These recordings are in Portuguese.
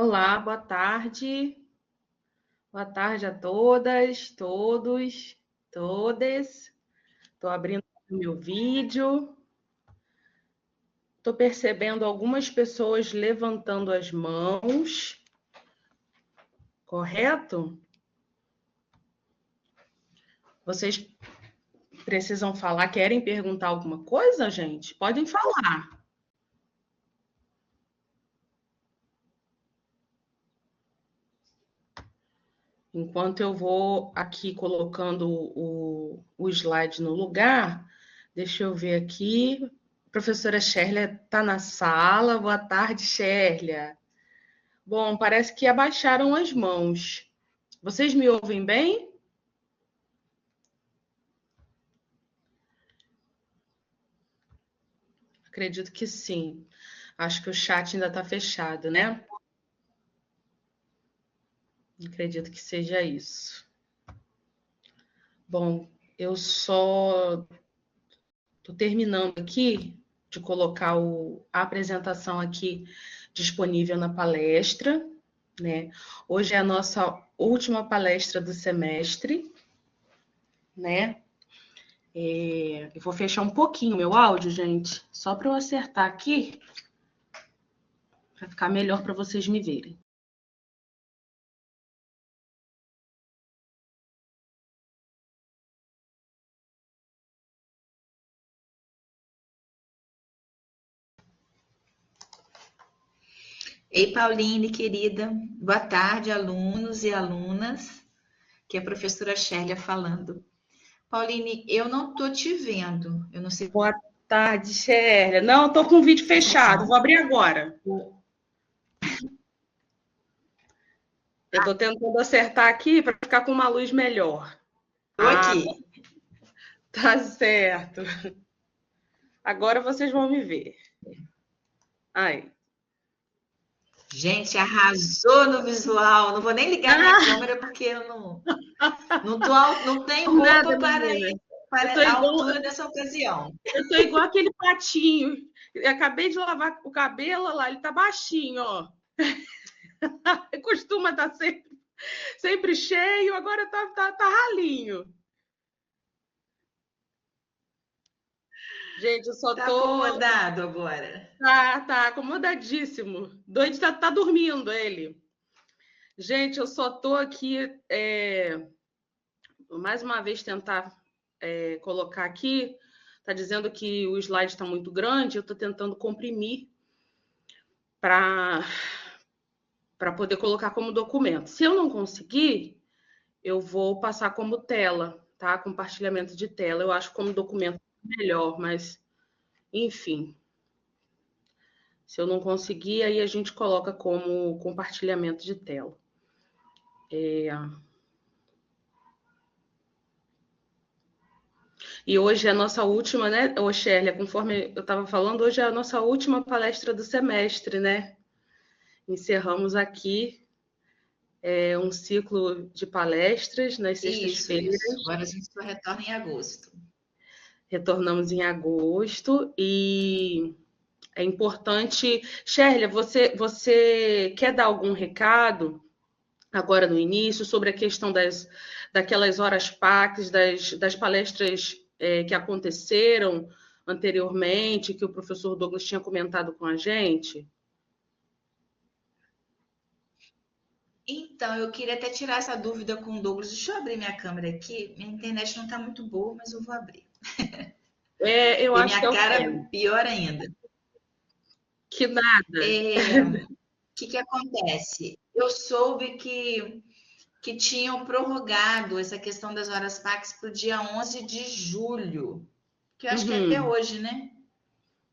Olá, boa tarde. Boa tarde a todas, todos, todes. Estou abrindo o meu vídeo. Estou percebendo algumas pessoas levantando as mãos, correto? Vocês precisam falar, querem perguntar alguma coisa, gente? Podem falar. Enquanto eu vou aqui colocando o slide no lugar, deixa eu ver aqui. A professora Sherlia está na sala. Boa tarde, Sherlia. Bom, parece que abaixaram as mãos. Vocês me ouvem bem? Acredito que sim. Acho que o chat ainda está fechado, né? Acredito que seja isso. Bom, eu só estou terminando aqui de colocar a apresentação aqui disponível na palestra, né? Hoje é a nossa última palestra do semestre, né? Eu vou fechar um pouquinho o meu áudio, gente, só para eu acertar aqui, para ficar melhor para vocês me verem. Ei, Pauline, querida. Boa tarde, alunos e alunas. Que é a professora Sherlia falando. Pauline, eu não tô te vendo. Eu não sei. Boa tarde, Sherlia. Não, estou com o vídeo fechado, vou abrir agora. Eu estou tentando acertar aqui para ficar com uma luz melhor. Tô aqui. Tá certo. Agora vocês vão me ver. Aí. Gente, arrasou no visual. Não vou nem ligar minha câmera porque eu não tenho roupa para a altura dessa ocasião. Eu estou igual aquele patinho. Eu acabei de lavar o cabelo, lá, ele tá baixinho, ó. Costuma estar sempre cheio, agora tá ralinho. Gente, eu só tô... Tá acomodado agora. Tá acomodadíssimo. Doido tá dormindo ele. Gente, eu só tô aqui, mais uma vez, tentar colocar aqui. Tá dizendo que o slide está muito grande, eu tô tentando comprimir para poder colocar como documento. Se eu não conseguir, eu vou passar como tela, tá? Compartilhamento de tela. Eu acho como documento melhor, mas enfim. Se eu não conseguir, aí a gente coloca como compartilhamento de tela. E hoje é a nossa última, né, Sherlia, conforme eu estava falando, hoje é a nossa última palestra do semestre, né? Encerramos aqui um ciclo de palestras nas sextas-feiras. Isso. Agora a gente só retorna em agosto. Retornamos em agosto e é importante... Sherlia, você quer dar algum recado agora no início sobre a questão daquelas horas PACs, das palestras que aconteceram anteriormente, que o professor Douglas tinha comentado com a gente? Então, eu queria até tirar essa dúvida com o Douglas. Deixa eu abrir minha câmera aqui. Minha internet não está muito boa, mas eu vou abrir. Eu E acho que minha é o cara, pior ainda. que nada. O que acontece? Eu soube que tinham prorrogado essa questão das horas PACs para o dia 11 de julho, que eu acho que é até hoje, né?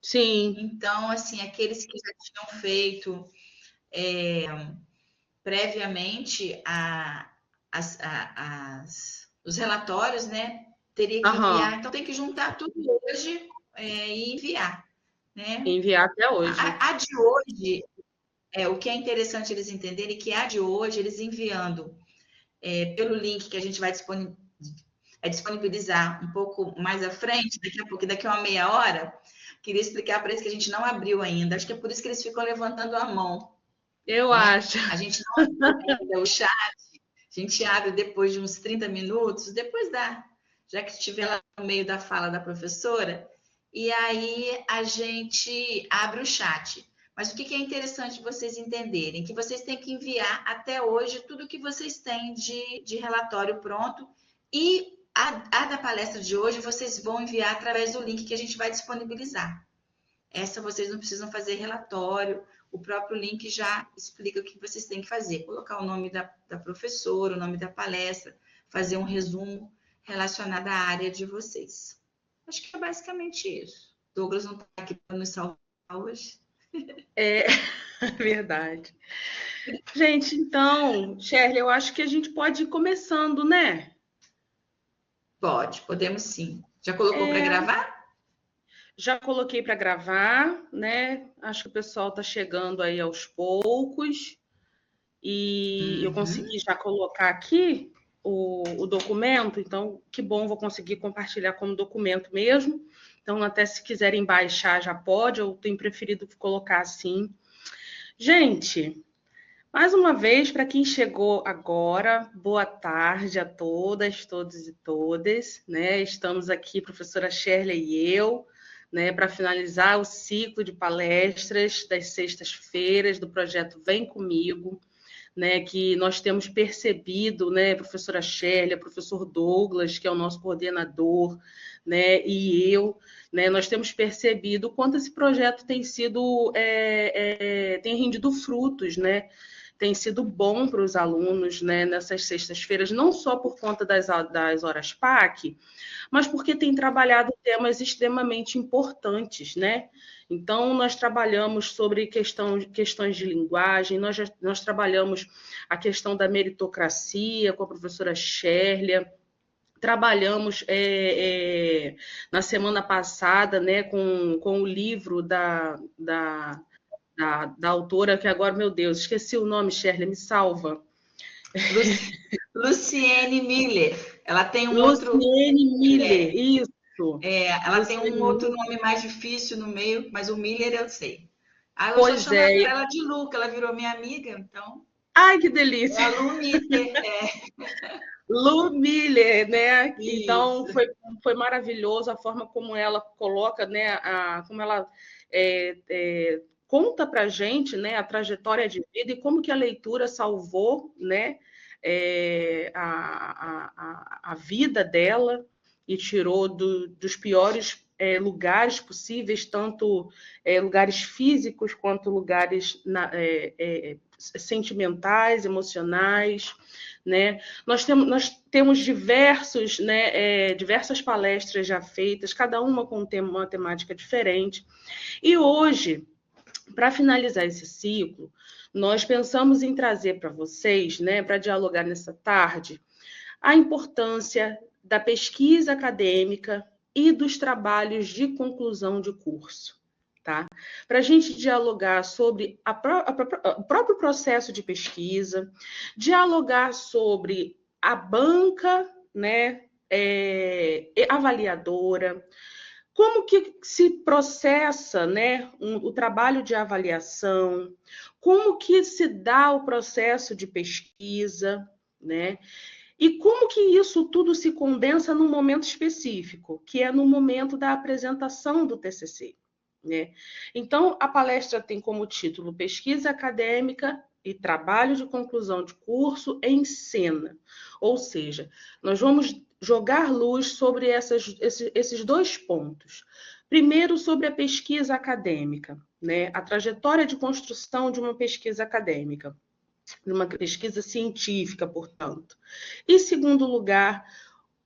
Sim. Então, assim, aqueles que já tinham feito previamente os relatórios, né? Teria que enviar. Então, tem que juntar tudo hoje e enviar, né? Enviar até hoje. A de hoje, o que é interessante eles entenderem que a de hoje, eles enviando pelo link que a gente vai disponibilizar um pouco mais à frente, daqui a pouco, daqui a uma meia hora, queria explicar para eles que a gente não abriu ainda. Acho que é por isso que eles ficam levantando a mão. Eu né? acho. A gente não abre ainda o chat, a gente abre depois de uns 30 minutos, depois já que estiver lá no meio da fala da professora, e aí a gente abre o chat. Mas o que é interessante vocês entenderem? Que vocês têm que enviar até hoje tudo que vocês têm de relatório pronto, e a da palestra de hoje vocês vão enviar através do link que a gente vai disponibilizar. Essa vocês não precisam fazer relatório, o próprio link já explica o que vocês têm que fazer. Colocar o nome da professora, o nome da palestra, fazer um resumo relacionado à área de vocês. Acho que é basicamente isso. Douglas não está aqui para nos salvar hoje. É verdade. Gente, então, Shirley, eu acho que a gente pode ir começando, né? Podemos sim. Já colocou para gravar? Já coloquei para gravar, né? Acho que o pessoal está chegando aí aos poucos. E eu consegui já colocar aqui o documento, então que bom, vou conseguir compartilhar como documento mesmo. Então, até se quiserem baixar, já pode, eu tenho preferido colocar assim. Gente, mais uma vez, para quem chegou agora, boa tarde a todas, todos e todas, né? Estamos aqui, professora Shirley e eu, né, para finalizar o ciclo de palestras das sextas-feiras do projeto Vem Comigo, né, que nós temos percebido, né, professora Shirley, professor Douglas, que é o nosso coordenador, né, e eu, né, nós temos percebido o quanto esse projeto tem sido, tem rendido frutos, né, tem sido bom para os alunos, né, nessas sextas-feiras, não só por conta das horas PAC, mas porque tem trabalhado temas extremamente importantes, né? Então, nós trabalhamos sobre questões de linguagem, nós trabalhamos a questão da meritocracia com a professora Shirley, trabalhamos na semana passada, né, com o livro da autora, que agora, meu Deus, esqueci o nome, Shirley, me salva. Luciene Miller. Ela tem um outro. Luciene Miller, isso. Ela tem Luciene um outro Miller. nome mais difícil no meio, mas o Miller eu sei. Ah, eu só Pois chamo é. ela de Lu, que ela virou minha amiga, então. Ai, que É delícia! a Lu Miller. Lu Miller, né? Então, Isso. foi maravilhoso a forma como ela coloca, né? Como ela conta para a gente, né? A trajetória de vida e como que a leitura salvou, né? A vida dela e tirou dos piores lugares possíveis, tanto lugares físicos quanto lugares sentimentais, emocionais, né? Nós temos diversas palestras já feitas, cada uma com uma temática diferente. E hoje, para finalizar esse ciclo, nós pensamos em trazer para vocês, né, para dialogar nessa tarde, a importância da pesquisa acadêmica e dos trabalhos de conclusão de curso. Tá? Para a gente dialogar sobre o próprio processo de pesquisa, dialogar sobre a banca, né, avaliadora, como que se processa, né, o trabalho de avaliação, como que se dá o processo de pesquisa, né? E como que isso tudo se condensa num momento específico, que é no momento da apresentação do TCC, né? Então, a palestra tem como título Pesquisa Acadêmica e Trabalho de Conclusão de Curso em Cena. Ou seja, nós vamos jogar luz sobre esses dois pontos. Primeiro, sobre a pesquisa acadêmica, né? A trajetória de construção de uma pesquisa acadêmica, de uma pesquisa científica, portanto. E, segundo lugar,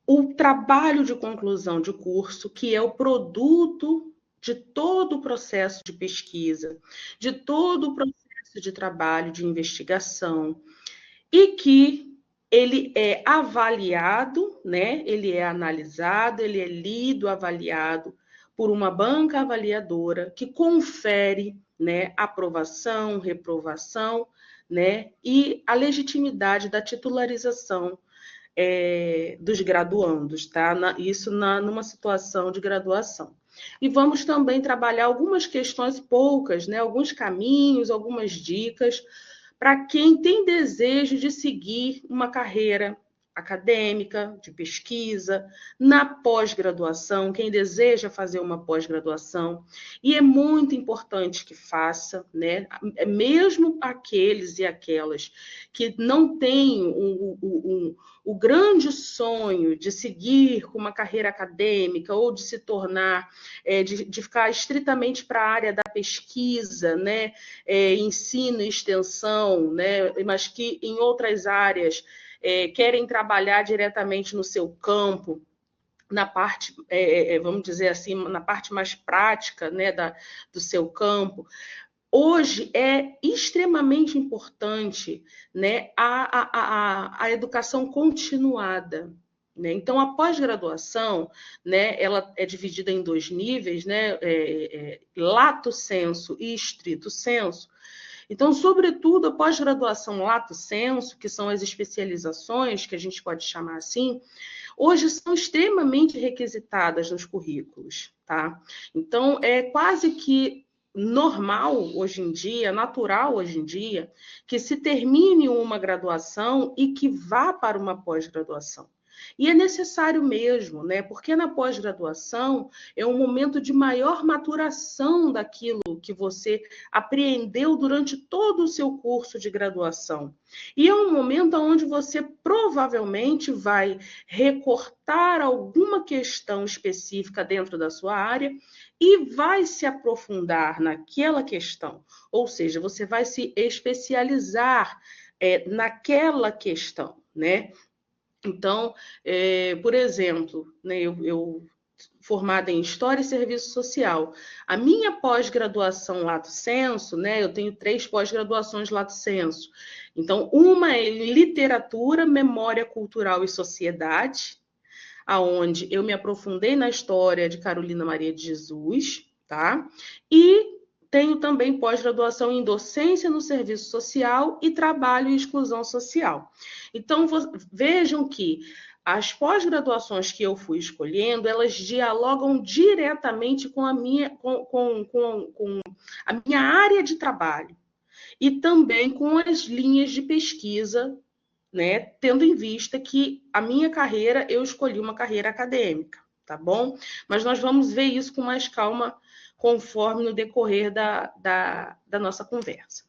o trabalho de conclusão de curso, que é o produto de todo o processo de pesquisa, de todo o processo de trabalho, de investigação, e que ele é avaliado, né? Ele é analisado, ele é lido, avaliado por uma banca avaliadora que confere, né, aprovação, reprovação, né, e a legitimidade da titularização dos graduandos, tá? Isso numa situação de graduação. E vamos também trabalhar algumas questões, poucas, né? Alguns caminhos, algumas dicas para quem tem desejo de seguir uma carreira acadêmica, de pesquisa, na pós-graduação, quem deseja fazer uma pós-graduação. E é muito importante que faça, né? Mesmo aqueles e aquelas que não têm o grande sonho de seguir com uma carreira acadêmica ou de se tornar, de ficar estritamente para a área da pesquisa, né? Ensino e extensão, né? Mas que em outras áreas querem trabalhar diretamente no seu campo, na parte, vamos dizer assim, na parte mais prática, né, do seu campo. Hoje é extremamente importante, né, a educação continuada. Né? Então, a pós-graduação, né, ela é dividida em 2 níveis, né, lato sensu e estrito sensu. Então, sobretudo, a pós-graduação lato sensu, que são as especializações, que a gente pode chamar assim, hoje são extremamente requisitadas nos currículos, tá? Então, é quase que normal hoje em dia, natural hoje em dia, que se termine uma graduação e que vá para uma pós-graduação. E é necessário mesmo, né? Porque na pós-graduação é um momento de maior maturação daquilo que você apreendeu durante todo o seu curso de graduação. E é um momento onde você provavelmente vai recortar alguma questão específica dentro da sua área e vai se aprofundar naquela questão. Ou seja, você vai se especializar naquela questão, né? Então, por exemplo, né, eu formada em História e Serviço Social, a minha pós-graduação lato sensu, né, eu tenho 3 pós-graduações lato sensu. Então, uma é em Literatura, Memória Cultural e Sociedade, aonde eu me aprofundei na história de Carolina Maria de Jesus, tá? E tenho também pós-graduação em Docência no Serviço Social e Trabalho e Exclusão Social. Então, vejam que as pós-graduações que eu fui escolhendo, elas dialogam diretamente com a minha, com a minha área de trabalho e também com as linhas de pesquisa, né? Tendo em vista que a minha carreira, eu escolhi uma carreira acadêmica, tá bom? Mas nós vamos ver isso com mais calma conforme no decorrer da nossa conversa.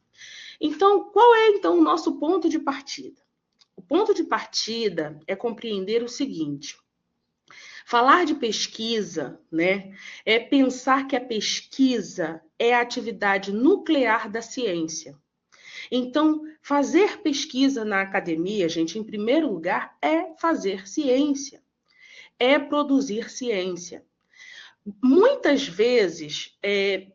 Então, qual é então o nosso ponto de partida? O ponto de partida é compreender o seguinte: falar de pesquisa, né, é pensar que a pesquisa é a atividade nuclear da ciência. Então, fazer pesquisa na academia, gente, em primeiro lugar, é fazer ciência, é produzir ciência. Muitas vezes,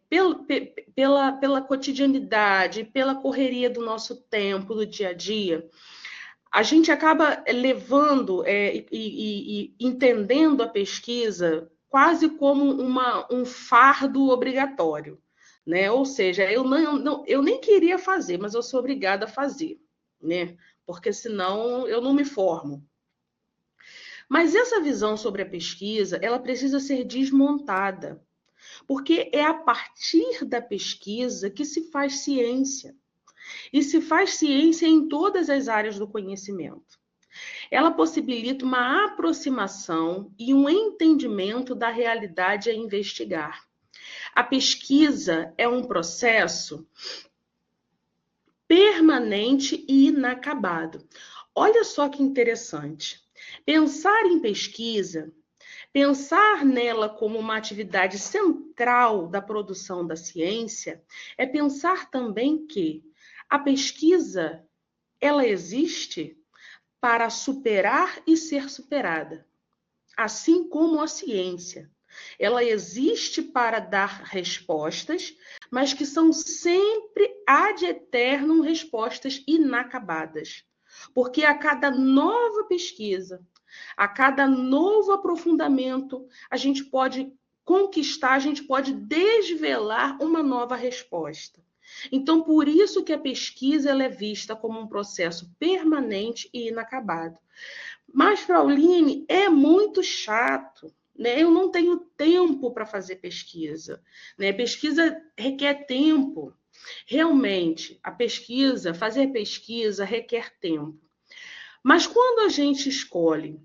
pela cotidianidade, pela correria do nosso tempo, do dia a dia, a gente acaba levando e entendendo a pesquisa quase como um fardo obrigatório, né? Ou seja, eu nem queria fazer, mas eu sou obrigada a fazer, né? Porque senão eu não me formo. Mas essa visão sobre a pesquisa, ela precisa ser desmontada, porque é a partir da pesquisa que se faz ciência. E se faz ciência em todas as áreas do conhecimento. Ela possibilita uma aproximação e um entendimento da realidade a investigar. A pesquisa é um processo permanente e inacabado. Olha só que interessante. Pensar em pesquisa, pensar nela como uma atividade central da produção da ciência, é pensar também que a pesquisa, ela existe para superar e ser superada, assim como a ciência. Ela existe para dar respostas, mas que são sempre ad eternum respostas inacabadas. Porque a cada nova pesquisa, a cada novo aprofundamento, a gente pode conquistar, a gente pode desvelar uma nova resposta. Então, por isso que a pesquisa ela é vista como um processo permanente e inacabado. Mas, Frauline, é muito chato. né? Eu não tenho tempo para fazer pesquisa, né? Pesquisa requer tempo. Realmente, fazer pesquisa requer tempo. Mas quando a gente escolhe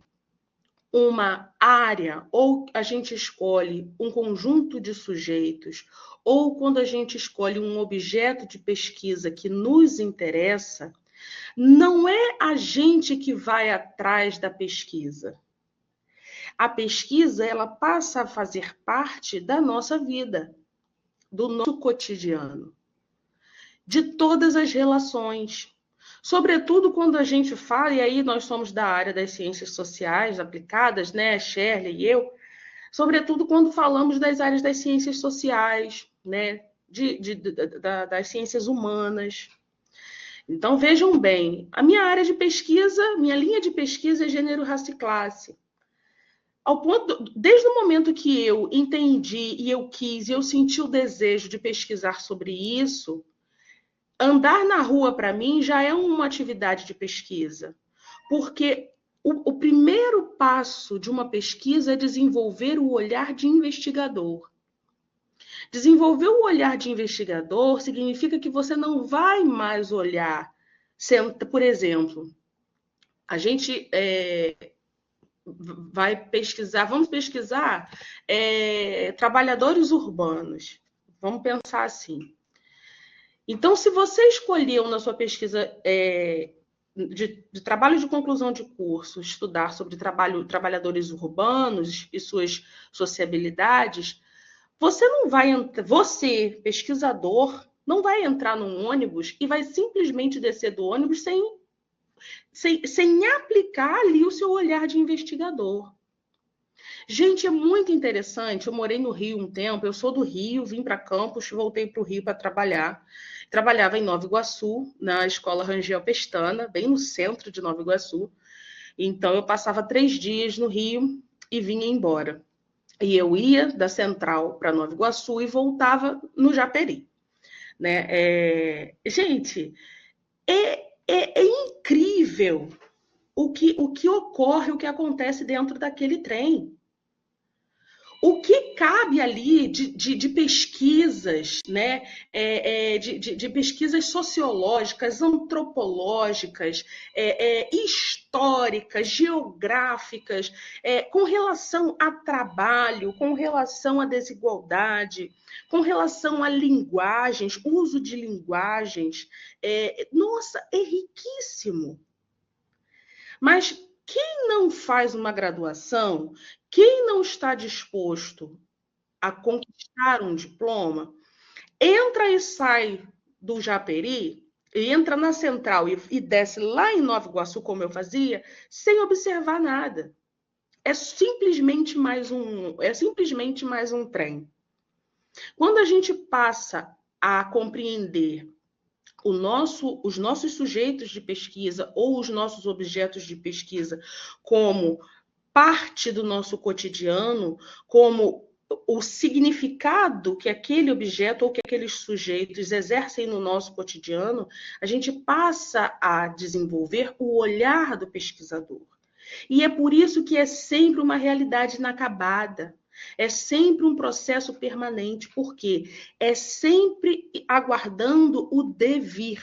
uma área, ou a gente escolhe um conjunto de sujeitos, ou quando a gente escolhe um objeto de pesquisa que nos interessa, não é a gente que vai atrás da pesquisa. A pesquisa, ela passa a fazer parte da nossa vida, do nosso cotidiano, de todas as relações. Sobretudo quando a gente fala, e aí nós somos da área das ciências sociais aplicadas, né, Shirley e eu, sobretudo quando falamos das áreas das ciências sociais, né, das ciências humanas. Então, vejam bem, a minha área de pesquisa, minha linha de pesquisa é gênero, raça e classe. Ao ponto, desde o momento que eu entendi e eu quis, e eu senti o desejo de pesquisar sobre isso, andar na rua, para mim, já é uma atividade de pesquisa. Porque o primeiro passo de uma pesquisa é desenvolver o olhar de investigador. Desenvolver o olhar de investigador significa que você não vai mais olhar. Por exemplo, a gente vai pesquisar, vamos pesquisar trabalhadores urbanos. Vamos pensar assim. Então, se você escolheu na sua pesquisa de trabalho de conclusão de curso estudar sobre trabalhadores urbanos e suas sociabilidades, você, pesquisador, não vai entrar num ônibus e vai simplesmente descer do ônibus sem aplicar ali o seu olhar de investigador. Gente, é muito interessante. Eu morei no Rio um tempo, eu sou do Rio, vim para Campos, voltei para o Rio para trabalhar. Trabalhava em Nova Iguaçu, na Escola Rangel Pestana, bem no centro de Nova Iguaçu. Então, eu passava 3 dias no Rio e vinha embora. E eu ia da Central para Nova Iguaçu e voltava no Japeri. Né? Gente, é incrível o que ocorre, o que acontece dentro daquele trem. O que cabe ali de pesquisas, né? De pesquisas sociológicas, antropológicas, históricas, geográficas, com relação a trabalho, com relação à desigualdade, com relação a linguagens, uso de linguagens. Nossa, é riquíssimo. Mas quem não faz uma graduação, quem não está disposto a conquistar um diploma, entra e sai do Japeri, entra na Central e desce lá em Nova Iguaçu, como eu fazia, sem observar nada. É simplesmente mais um trem. Quando a gente passa a compreender os nossos sujeitos de pesquisa ou os nossos objetos de pesquisa como parte do nosso cotidiano, como o significado que aquele objeto ou que aqueles sujeitos exercem no nosso cotidiano, a gente passa a desenvolver o olhar do pesquisador. E é por isso que é sempre uma realidade inacabada. É sempre um processo permanente, porque é sempre aguardando o devir.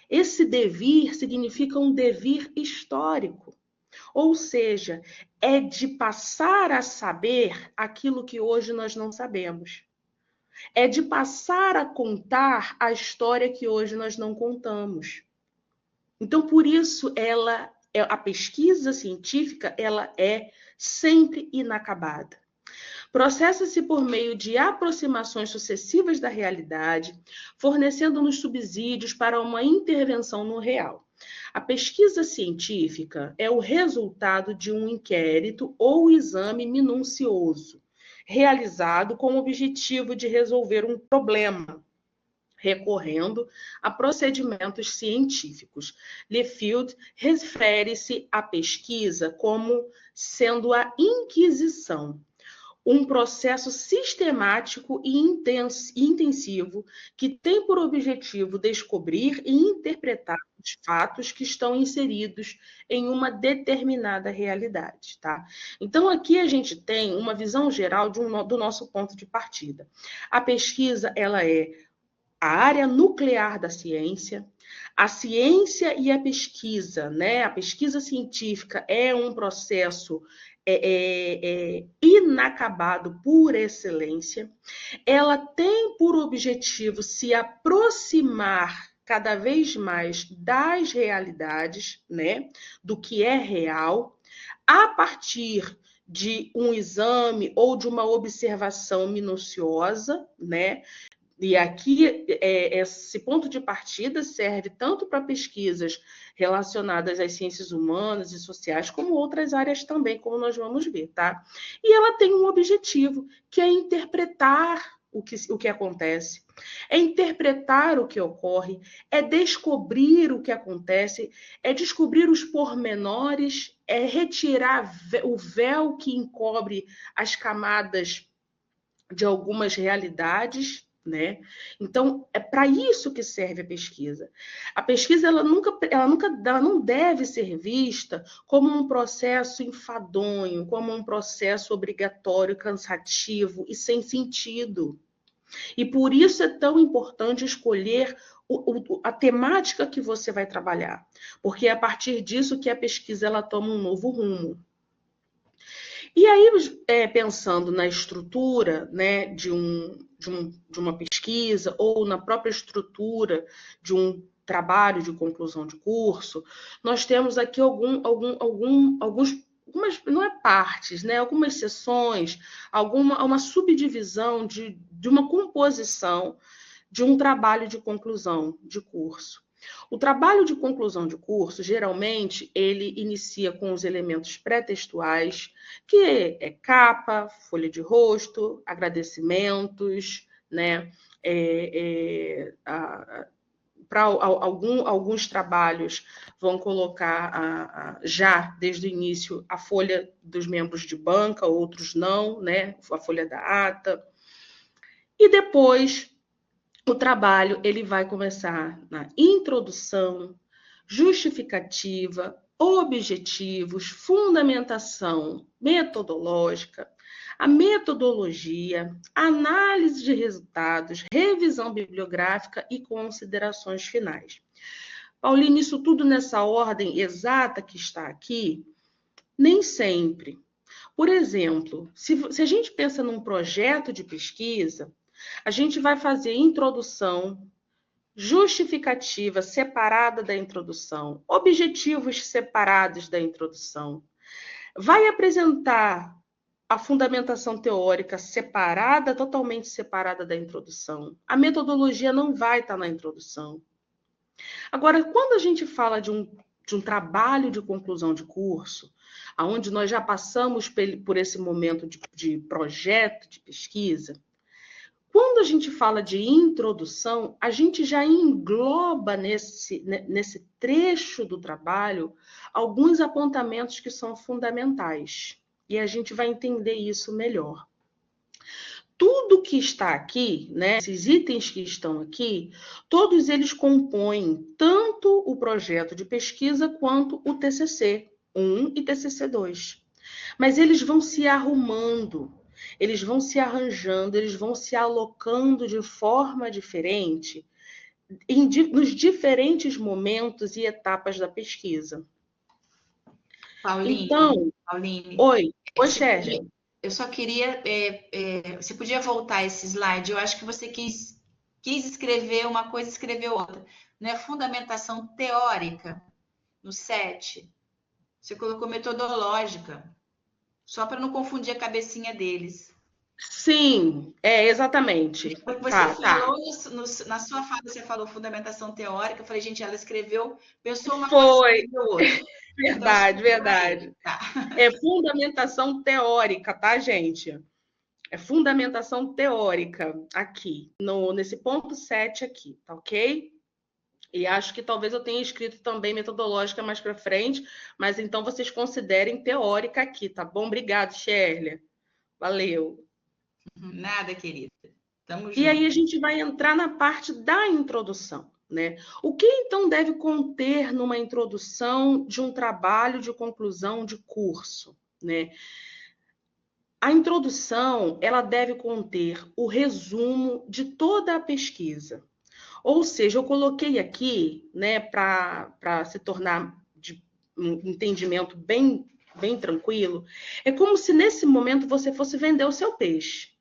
Esse devir significa um devir histórico, ou seja, é de passar a saber aquilo que hoje nós não sabemos. É de passar a contar a história que hoje nós não contamos. Então, por isso, a pesquisa científica, ela é sempre inacabada. Processa-se por meio de aproximações sucessivas da realidade, fornecendo-nos subsídios para uma intervenção no real. A pesquisa científica é o resultado de um inquérito ou exame minucioso, realizado com o objetivo de resolver um problema, recorrendo a procedimentos científicos. Lefield refere-se à pesquisa como sendo a inquisição. um processo sistemático e intensivo que tem por objetivo descobrir e interpretar os fatos que estão inseridos em uma determinada realidade, tá? Então, aqui a gente tem uma visão geral do nosso ponto de partida. A pesquisa, ela é a área nuclear da ciência. A ciência e a pesquisa, né? A pesquisa científica é um processo inacabado por excelência. Ela tem por objetivo se aproximar cada vez mais das realidades, né? Do que é real, a partir de um exame ou de uma observação minuciosa, né? E aqui, esse ponto de partida serve tanto para pesquisas relacionadas às ciências humanas e sociais, como outras áreas também, como nós vamos ver, tá? E ela tem um objetivo, que é interpretar o que acontece, é interpretar o que ocorre, é descobrir o que acontece, é descobrir os pormenores, é retirar o véu que encobre as camadas de algumas realidades, né? Então, é para isso que serve a pesquisa. A pesquisa ela não deve ser vista como um processo enfadonho, como um processo obrigatório, cansativo e sem sentido. E por isso é tão importante escolher a temática que você vai trabalhar, porque é a partir disso que a pesquisa ela toma um novo rumo. E aí, pensando na estrutura, né, de uma pesquisa ou na própria estrutura de um trabalho de conclusão de curso, nós temos aqui algumas, não é partes, né, algumas seções, uma subdivisão de uma composição de um trabalho de conclusão de curso. O trabalho de conclusão de curso, geralmente, ele inicia com os elementos pré-textuais, que é capa, folha de rosto, agradecimentos, né? Para alguns trabalhos vão colocar já desde o início a folha dos membros de banca, outros não, né? A folha da ata. E depois o trabalho ele vai começar na introdução, justificativa, objetivos, fundamentação metodológica, a metodologia, análise de resultados, revisão bibliográfica e considerações finais. Pauline, isso tudo nessa ordem exata que está aqui? Nem sempre. Por exemplo, se a gente pensa num projeto de pesquisa, a gente vai fazer introdução, justificativa separada da introdução, objetivos separados da introdução. Vai apresentar a fundamentação teórica separada, totalmente separada da introdução. A metodologia não vai estar na introdução. Agora, quando a gente fala de um trabalho de conclusão de curso, onde nós já passamos por esse momento de projeto, de pesquisa, quando a gente fala de introdução, a gente já engloba nesse trecho do trabalho alguns apontamentos que são fundamentais. E a gente vai entender isso melhor. Tudo que está aqui, né, esses itens que estão aqui, todos eles compõem tanto o projeto de pesquisa quanto o TCC 1 e TCC 2. Mas eles vão se arrumando, eles vão se arranjando, eles vão se alocando de forma diferente nos diferentes momentos e etapas da pesquisa. Pauline, então, Pauline, oi, Sérgio. Eu só queria, você podia voltar esse slide? Eu acho que você quis escrever uma coisa e escreveu outra. Não é fundamentação teórica no 7? Você colocou metodológica, só para não confundir a cabecinha deles. Sim, exatamente. Você falou, na sua fala, você falou fundamentação teórica. Eu falei, gente, ela escreveu, pensou uma coisa e escreveu outra. Verdade, então, verdade. Tá. É fundamentação teórica, tá, gente? É fundamentação teórica aqui, nesse ponto 7 aqui, tá ok? E acho que talvez eu tenha escrito também metodológica mais para frente, mas então vocês considerem teórica aqui, tá bom? Obrigado, Shirley. Valeu. Nada, querida. Tamo junto. E aí a gente vai entrar na parte da introdução, né? O que então deve conter numa introdução de um trabalho de conclusão de curso, né? A introdução, ela deve conter o resumo de toda a pesquisa. Ou seja, eu coloquei aqui, né, para se tornar de um entendimento bem tranquilo, é como se nesse momento você fosse vender o seu peixe.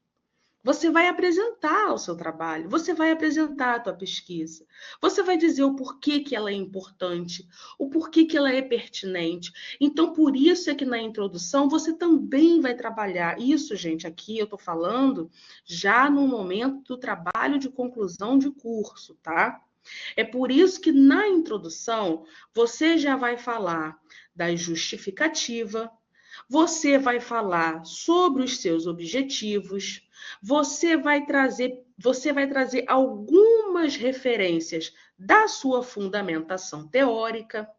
Você vai apresentar o seu trabalho, você vai apresentar a tua pesquisa, você vai dizer o porquê que ela é importante, o porquê que ela é pertinente. Então, por isso é que na introdução você também vai trabalhar. Isso, gente, aqui eu estou falando já no momento do trabalho de conclusão de curso, tá? É por isso que na introdução você já vai falar da justificativa, você vai falar sobre os seus objetivos, você vai trazer algumas referências da sua fundamentação teórica.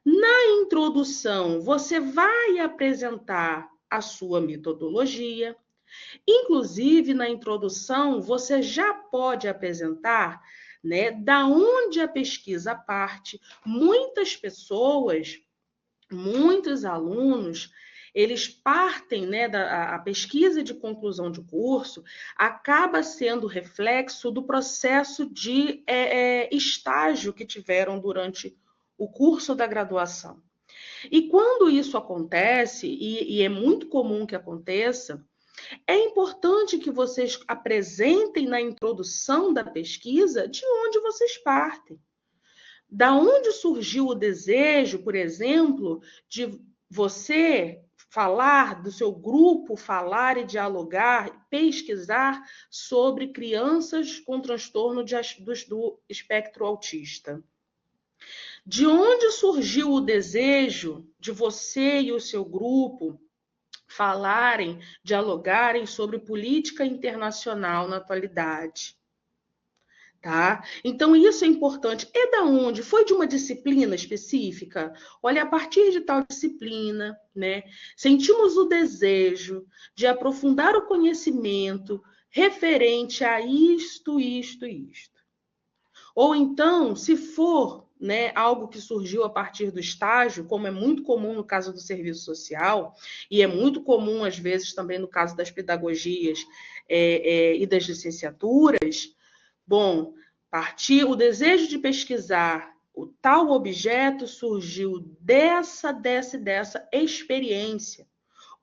Na introdução, você vai apresentar a sua metodologia. Inclusive, na introdução, você já pode apresentar, né, da onde a pesquisa parte. Muitas pessoas, muitos alunos, eles partem, né, a pesquisa de conclusão de curso acaba sendo reflexo do processo de estágio que tiveram durante o curso da graduação. E quando isso acontece, e é muito comum que aconteça, é importante que vocês apresentem na introdução da pesquisa de onde vocês partem. Da onde surgiu o desejo, por exemplo, de você falar, do seu grupo falar e dialogar, pesquisar sobre crianças com transtorno do espectro autista? De onde surgiu o desejo de você e o seu grupo falarem, dialogarem sobre política internacional na atualidade? Tá? Então, isso é importante. É da onde? Foi de uma disciplina específica? Olha, a partir de tal disciplina, né, sentimos o desejo de aprofundar o conhecimento referente a isto, isto, isto. Ou então, se for, né, algo que surgiu a partir do estágio, como é muito comum no caso do serviço social, e é muito comum, às vezes, também no caso das pedagogias e das licenciaturas. Bom, o desejo de pesquisar o tal objeto surgiu dessa experiência,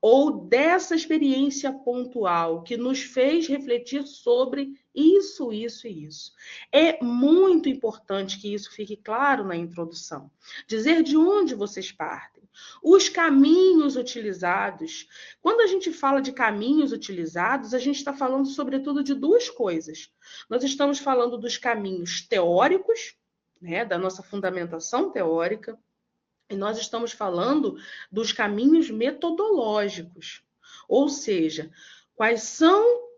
ou dessa experiência pontual que nos fez refletir sobre isso, isso e isso. É muito importante que isso fique claro na introdução. Dizer de onde vocês partem. Os caminhos utilizados. Quando a gente fala de caminhos utilizados, a gente está falando, sobretudo, de duas coisas. Nós estamos falando dos caminhos teóricos, né, da nossa fundamentação teórica, e nós estamos falando dos caminhos metodológicos. Ou seja, qual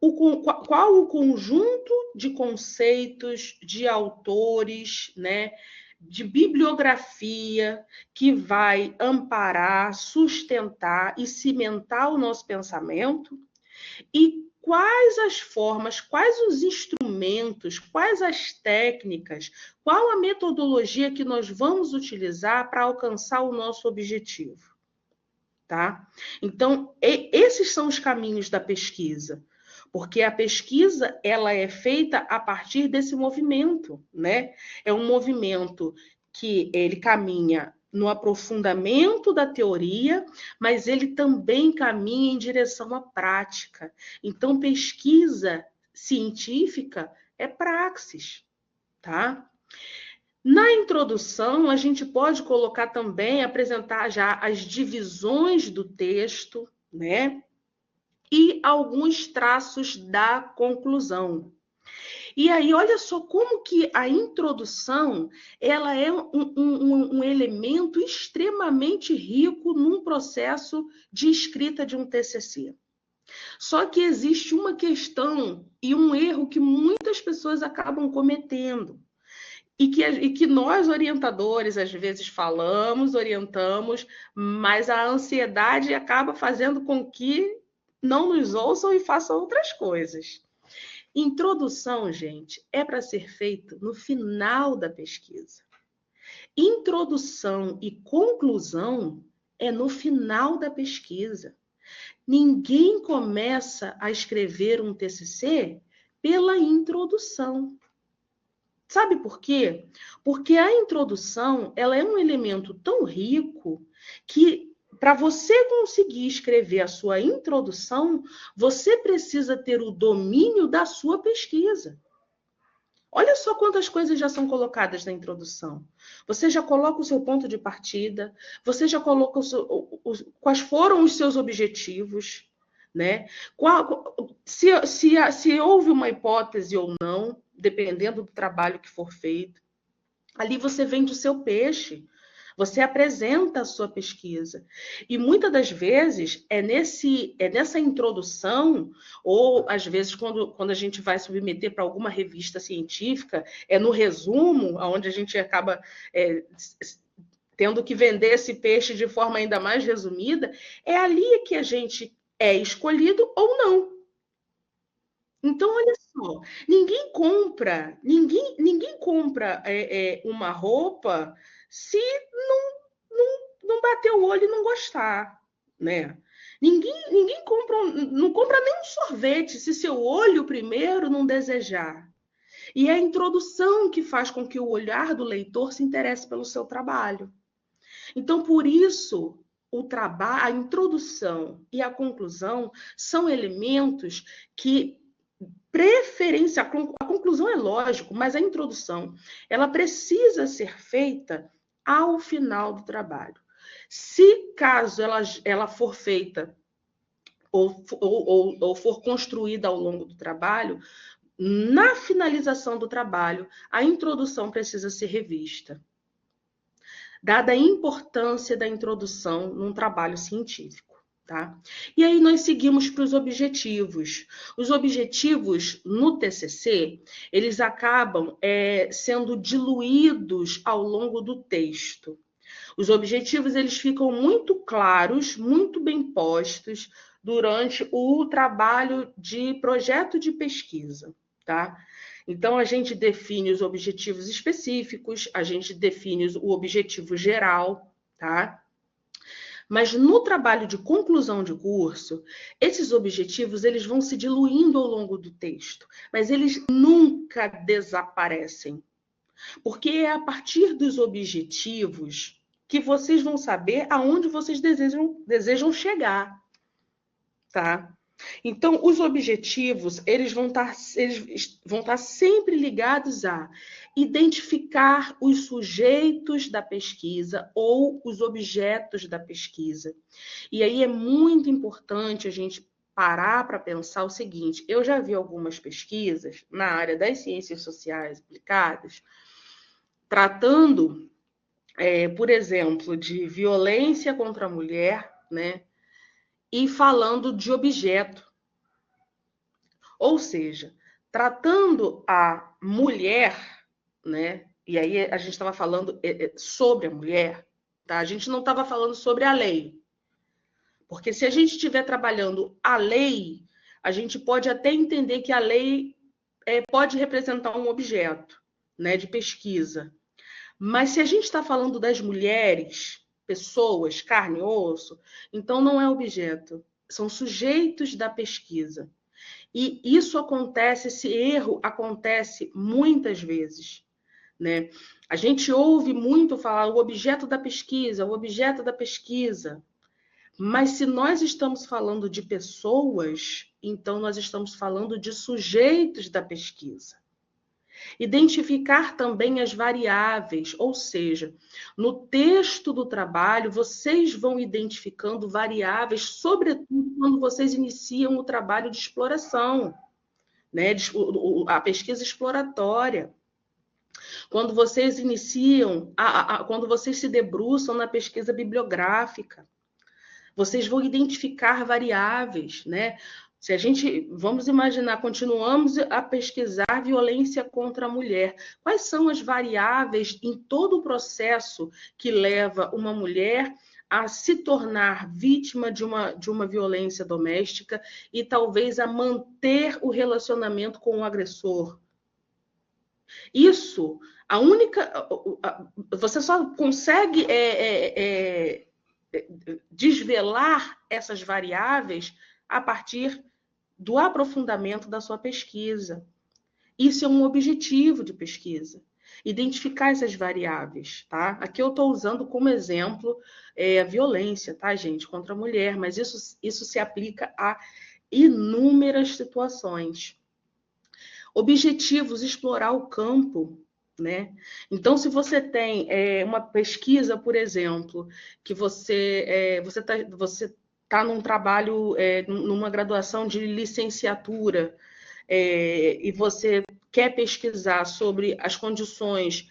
o conjunto de conceitos, de autores, né, de bibliografia que vai amparar, sustentar e cimentar o nosso pensamento, e quais as formas, quais os instrumentos, quais as técnicas, qual a metodologia que nós vamos utilizar para alcançar o nosso objetivo, tá? Então, esses são os caminhos da pesquisa, porque a pesquisa ela é feita a partir desse movimento, né? É um movimento que ele caminha no aprofundamento da teoria, mas ele também caminha em direção à prática. Então, pesquisa científica é praxis, tá? Na introdução, a gente pode colocar também, apresentar já as divisões do texto, né? E alguns traços da conclusão. E aí, olha só como que a introdução ela é um elemento extremamente rico num processo de escrita de um TCC. Só que existe uma questão e um erro que muitas pessoas acabam cometendo. E que nós, orientadores, às vezes falamos, orientamos, mas a ansiedade acaba fazendo com que não nos ouçam e façam outras coisas. Introdução, gente, é para ser feito no final da pesquisa. Introdução e conclusão é no final da pesquisa. Ninguém começa a escrever um TCC pela introdução. Sabe por quê? Porque a introdução, ela é um elemento tão rico que para você conseguir escrever a sua introdução, você precisa ter o domínio da sua pesquisa. Olha só quantas coisas já são colocadas na introdução. Você já coloca o seu ponto de partida, você já coloca quais foram os seus objetivos, né? Se houve uma hipótese ou não, dependendo do trabalho que for feito. Ali você vende o seu peixe, você apresenta a sua pesquisa. E muitas das vezes é nessa introdução, ou às vezes quando a gente vai submeter para alguma revista científica, é no resumo, onde a gente acaba tendo que vender esse peixe de forma ainda mais resumida, é ali que a gente é escolhido ou não. Então, olha só, ninguém compra uma roupa se não bater o olho e não gostar, né? Ninguém não compra nem um sorvete se seu olho primeiro não desejar. E é a introdução que faz com que o olhar do leitor se interesse pelo seu trabalho. Então, por isso, a introdução e a conclusão são elementos que preferência, a conclusão é lógico, mas a introdução, ela precisa ser feita ao final do trabalho. Se caso ela for feita ou for construída ao longo do trabalho, na finalização do trabalho, a introdução precisa ser revista. Dada a importância da introdução num trabalho científico. Tá? E aí nós seguimos para os objetivos. Os objetivos no TCC, eles acabam sendo diluídos ao longo do texto. Os objetivos, eles ficam muito claros, muito bem postos durante o trabalho de projeto de pesquisa, tá? Então, a gente define os objetivos específicos, a gente define o objetivo geral, tá? Mas no trabalho de conclusão de curso, esses objetivos eles vão se diluindo ao longo do texto, mas eles nunca desaparecem. Porque é a partir dos objetivos que vocês vão saber aonde vocês desejam chegar, tá? Então, os objetivos, eles vão estar sempre ligados a identificar os sujeitos da pesquisa ou os objetos da pesquisa. E aí é muito importante a gente parar para pensar o seguinte, eu já vi algumas pesquisas na área das ciências sociais aplicadas, tratando, por exemplo, de violência contra a mulher, né? E falando de objeto. Ou seja, tratando a mulher, né? E aí a gente estava falando sobre a mulher, tá? A gente não estava falando sobre a lei. Porque se a gente estiver trabalhando a lei, a gente pode até entender que a lei pode representar um objeto, né, de pesquisa. Mas se a gente está falando das mulheres, pessoas, carne e osso, então não é objeto, são sujeitos da pesquisa. E isso acontece, esse erro acontece muitas vezes, né? A gente ouve muito falar o objeto da pesquisa, o objeto da pesquisa. Mas se nós estamos falando de pessoas, então nós estamos falando de sujeitos da pesquisa. Identificar também as variáveis, ou seja, no texto do trabalho, vocês vão identificando variáveis, sobretudo quando vocês iniciam o trabalho de exploração, né? A pesquisa exploratória. Quando vocês iniciam, quando vocês se debruçam na pesquisa bibliográfica, vocês vão identificar variáveis, né? Se a gente, vamos imaginar, continuamos a pesquisar violência contra a mulher, quais são as variáveis em todo o processo que leva uma mulher a se tornar vítima de uma violência doméstica e talvez a manter o relacionamento com o agressor. Isso, a única. Você só consegue desvelar essas variáveis a partir do aprofundamento da sua pesquisa. Isso é um objetivo de pesquisa. Identificar essas variáveis, tá? Aqui eu estou usando como exemplo a violência, tá, gente, contra a mulher, mas isso se aplica a inúmeras situações. Objetivos, explorar o campo, né? Então, se você tem uma pesquisa, por exemplo, que você tá num trabalho, numa graduação de licenciatura, e você quer pesquisar sobre as condições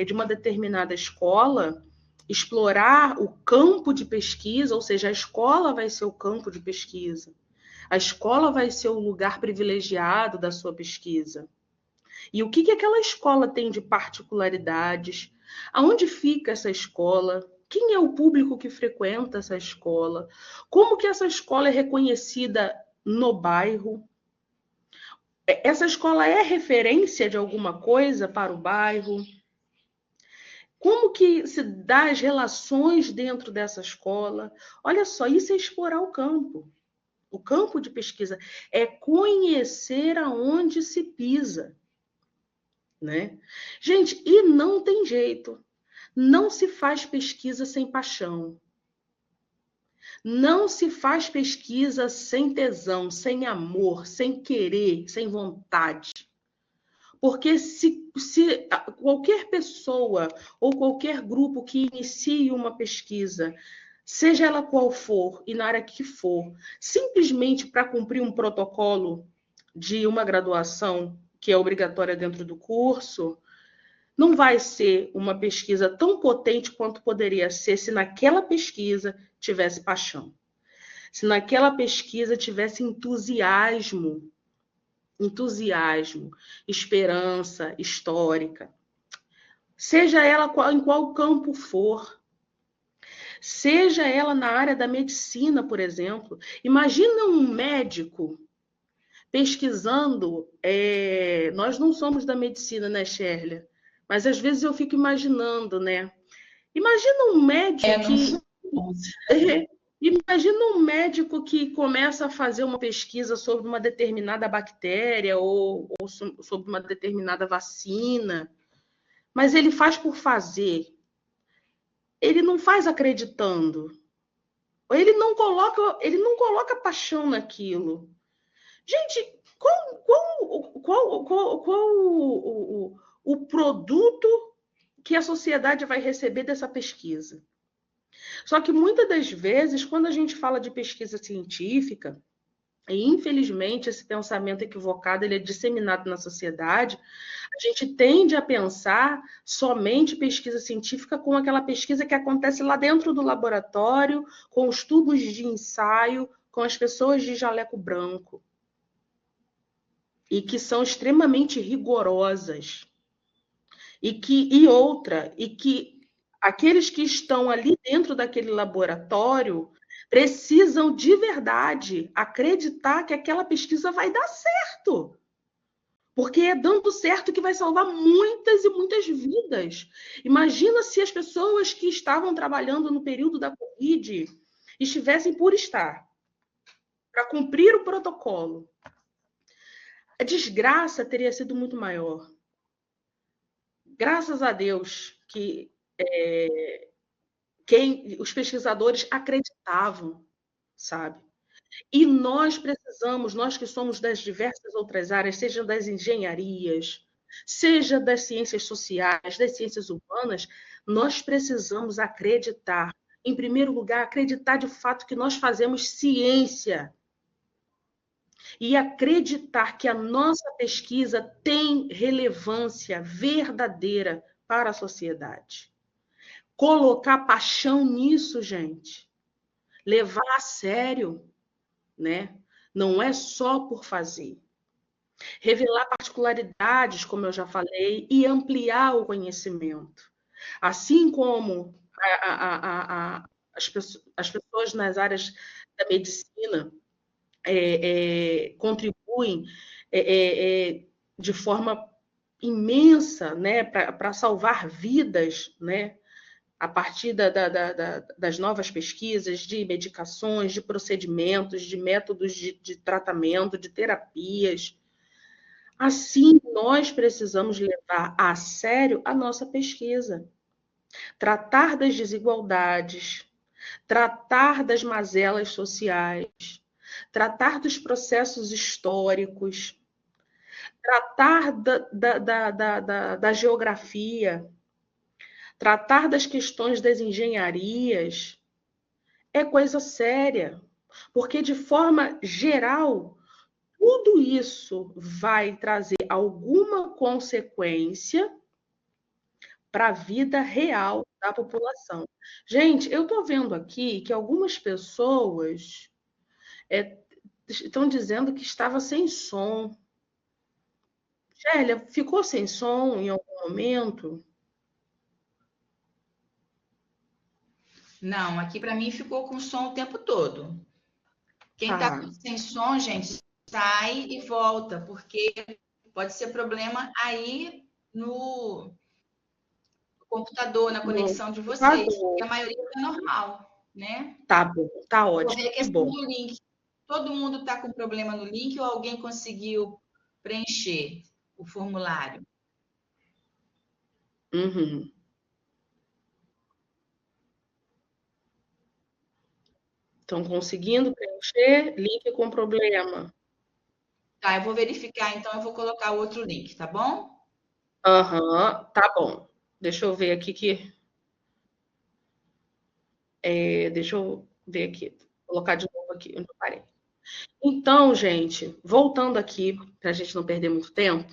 de uma determinada escola, explorar o campo de pesquisa, ou seja, a escola vai ser o campo de pesquisa. A escola vai ser o lugar privilegiado da sua pesquisa. E o que aquela escola tem de particularidades? Aonde fica essa escola? Quem é o público que frequenta essa escola? Como que essa escola é reconhecida no bairro? Essa escola é referência de alguma coisa para o bairro? Como que se dá as relações dentro dessa escola? Olha só, isso é explorar o campo. O campo de pesquisa é conhecer aonde se pisa, né? Gente, e não tem jeito. Não se faz pesquisa sem paixão. Não se faz pesquisa sem tesão, sem amor, sem querer, sem vontade. Porque se qualquer pessoa ou qualquer grupo que inicie uma pesquisa, seja ela qual for e na área que for, simplesmente para cumprir um protocolo de uma graduação que é obrigatória dentro do curso, não vai ser uma pesquisa tão potente quanto poderia ser se naquela pesquisa tivesse paixão, se naquela pesquisa tivesse entusiasmo, esperança histórica, seja ela em qual campo for. Seja ela na área da medicina, por exemplo. Imagina um médico pesquisando. Nós não somos da medicina, né, Shirley? Mas às vezes eu fico imaginando, né? Imagina um médico Imagina um médico que começa a fazer uma pesquisa sobre uma determinada bactéria ou sobre uma determinada vacina, mas ele faz por fazer. Ele não faz acreditando. Ele não coloca paixão naquilo. Gente, qual o produto que a sociedade vai receber dessa pesquisa? Só que muitas das vezes, quando a gente fala de pesquisa científica, e infelizmente esse pensamento equivocado ele é disseminado na sociedade, a gente tende a pensar somente pesquisa científica como aquela pesquisa que acontece lá dentro do laboratório, com os tubos de ensaio, com as pessoas de jaleco branco. E que são extremamente rigorosas. E que aqueles que estão ali dentro daquele laboratório precisam de verdade acreditar que aquela pesquisa vai dar certo. Porque é dando certo que vai salvar muitas e muitas vidas. Imagina se as pessoas que estavam trabalhando no período da Covid estivessem por estar, para cumprir o protocolo. A desgraça teria sido muito maior. Graças a Deus que os pesquisadores acreditavam, sabe? E nós precisamos, nós que somos das diversas outras áreas, seja das engenharias, seja das ciências sociais, das ciências humanas, nós precisamos acreditar. Em primeiro lugar, acreditar de fato que nós fazemos ciência. E acreditar que a nossa pesquisa tem relevância verdadeira para a sociedade. Colocar paixão nisso, gente. Levar a sério, né? Não é só por fazer. Revelar particularidades, como eu já falei, e ampliar o conhecimento. Assim como as pessoas nas áreas da medicina contribuem de forma imensa, né, para salvar vidas, né, a partir das novas pesquisas de medicações, de procedimentos, de métodos de tratamento, de terapias. Assim, nós precisamos levar a sério a nossa pesquisa, tratar das desigualdades, tratar das mazelas sociais, tratar dos processos históricos, tratar da geografia, tratar das questões das engenharias, é coisa séria, porque de forma geral, tudo isso vai trazer alguma consequência para a vida real da população. Gente, eu estou vendo aqui que algumas pessoas estão dizendo que estava sem som. Gélia, ficou sem som em algum momento? Não, aqui para mim ficou com som o tempo todo. Quem está Tá. sem som, gente, sai e volta, porque pode ser problema aí no computador, na No conexão de vocês, computador. que a maioria está normal, né? Tá bom, tá Vou ótimo, ver a que questão bom. do link. Todo mundo está com problema no link ou alguém conseguiu preencher o formulário? Uhum. Estão conseguindo preencher? Link com problema. Tá, eu vou verificar, então eu vou colocar o outro link, tá bom? Aham, tá bom. Deixa eu ver aqui que. Deixa eu ver aqui. Vou colocar de novo aqui onde eu parei. Então, gente, voltando aqui, para a gente não perder muito tempo,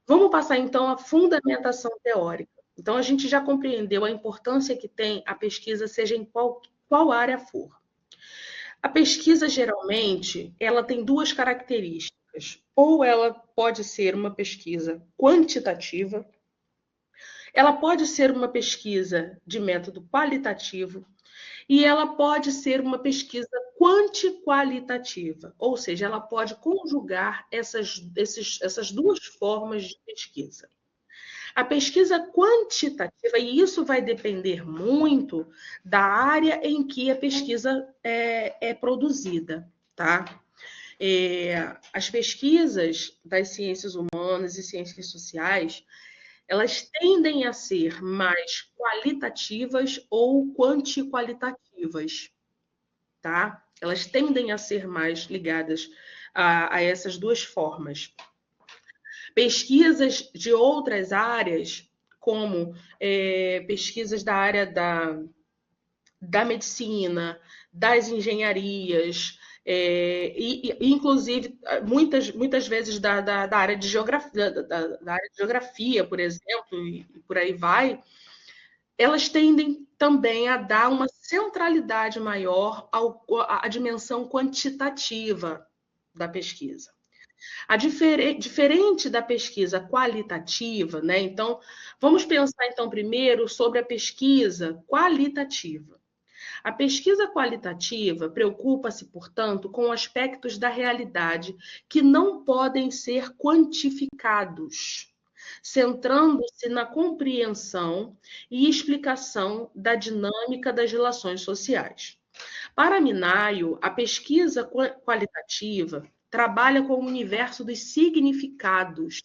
vamos passar então a fundamentação teórica. Então, a gente já compreendeu a importância que tem a pesquisa, seja em qual área for. A pesquisa, geralmente, ela tem duas características. Ou ela pode ser uma pesquisa quantitativa, ela pode ser uma pesquisa de método qualitativo, e ela pode ser uma pesquisa quantiqualitativa, ou seja, ela pode conjugar essas duas formas de pesquisa. A pesquisa quantitativa, e isso vai depender muito da área em que a pesquisa é produzida, tá? As pesquisas das ciências humanas e ciências sociais, elas tendem a ser mais qualitativas ou quantiqualitativas, tá? Elas tendem a ser mais ligadas a essas duas formas. Pesquisas de outras áreas, como pesquisas da área da medicina, das engenharias, e inclusive muitas vezes da área de geografia, da área de geografia, por exemplo, e por aí vai, elas tendem também a dar uma centralidade maior à dimensão quantitativa da pesquisa. Diferente da pesquisa qualitativa, né? Então, vamos pensar então primeiro sobre a pesquisa qualitativa. A pesquisa qualitativa preocupa-se, portanto, com aspectos da realidade que não podem ser quantificados, centrando-se na compreensão e explicação da dinâmica das relações sociais. Para Minayo, a pesquisa qualitativa trabalha com o universo dos significados,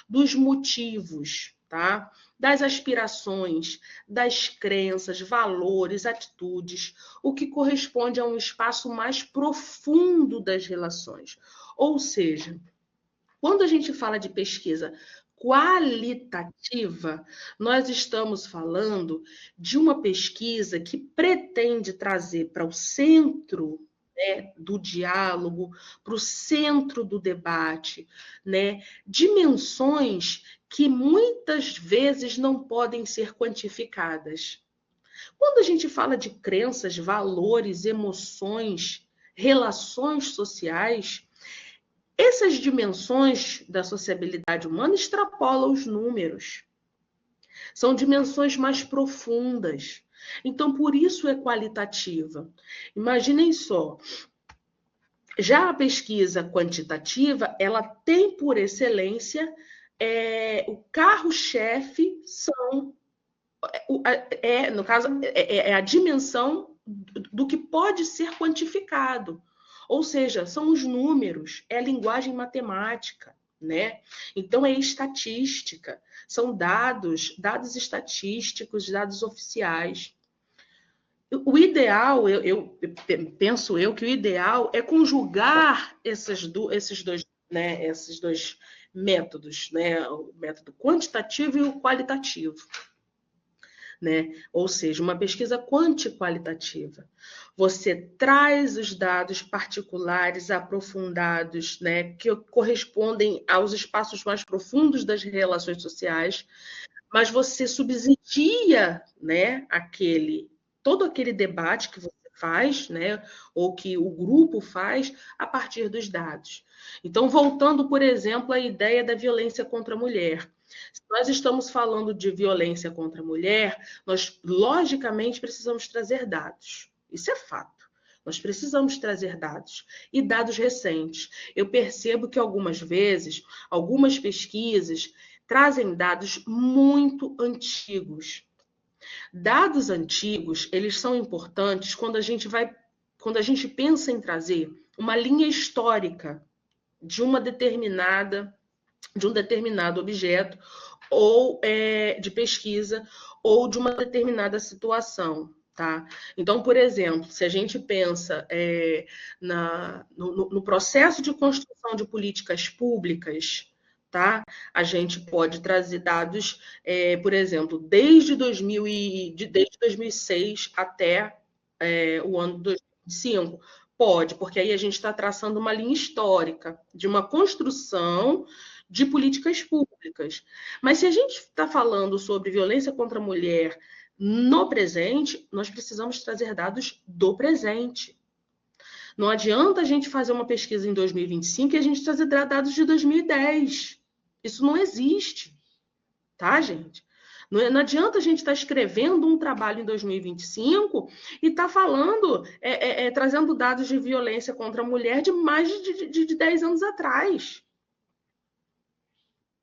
dos motivos, tá? Das aspirações, das crenças, valores, atitudes, o que corresponde a um espaço mais profundo das relações. Ou seja, quando a gente fala de pesquisa qualitativa, nós estamos falando de uma pesquisa que pretende trazer para o centro, né, do diálogo, para o centro do debate, né, dimensões que muitas vezes não podem ser quantificadas. Quando a gente fala de crenças, valores, emoções, relações sociais, essas dimensões da sociabilidade humana extrapolam os números. São dimensões mais profundas. Então, por isso é qualitativa. Imaginem só, já a pesquisa quantitativa, ela tem por excelência, o carro-chefe no caso, é a dimensão do que pode ser quantificado. Ou seja, são os números, é a linguagem matemática, né? Então é estatística, são dados estatísticos, dados oficiais. O ideal, penso eu que o ideal é conjugar esses dois, né, esses dois métodos, né, o método quantitativo e o qualitativo, né? Ou seja, uma pesquisa quanti-qualitativa. Você traz os dados particulares, aprofundados, né, que correspondem aos espaços mais profundos das relações sociais, mas você subsidia, né, todo aquele debate que você faz, né, ou que o grupo faz a partir dos dados. Então, voltando, por exemplo, à ideia da violência contra a mulher. Se nós estamos falando de violência contra a mulher, nós, logicamente, precisamos trazer dados. Isso é fato. Nós precisamos trazer dados, e dados recentes. Eu percebo que algumas vezes, algumas pesquisas trazem dados muito antigos. Dados antigos, eles são importantes quando a gente pensa em trazer uma linha histórica de um determinado objeto ou de pesquisa ou de uma determinada situação. Tá? Então, por exemplo, se a gente pensa no processo de construção de políticas públicas, tá? A gente pode trazer dados, por exemplo, desde 2006 até o ano de 2005. Pode, porque aí a gente está traçando uma linha histórica de uma construção de políticas públicas. Mas se a gente está falando sobre violência contra a mulher no presente, nós precisamos trazer dados do presente. Não adianta a gente fazer uma pesquisa em 2025 e a gente trazer dados de 2010. Isso não existe, tá, gente? Não adianta a gente estar escrevendo um trabalho em 2025 e estar falando, trazendo dados de violência contra a mulher de mais de 10 anos atrás.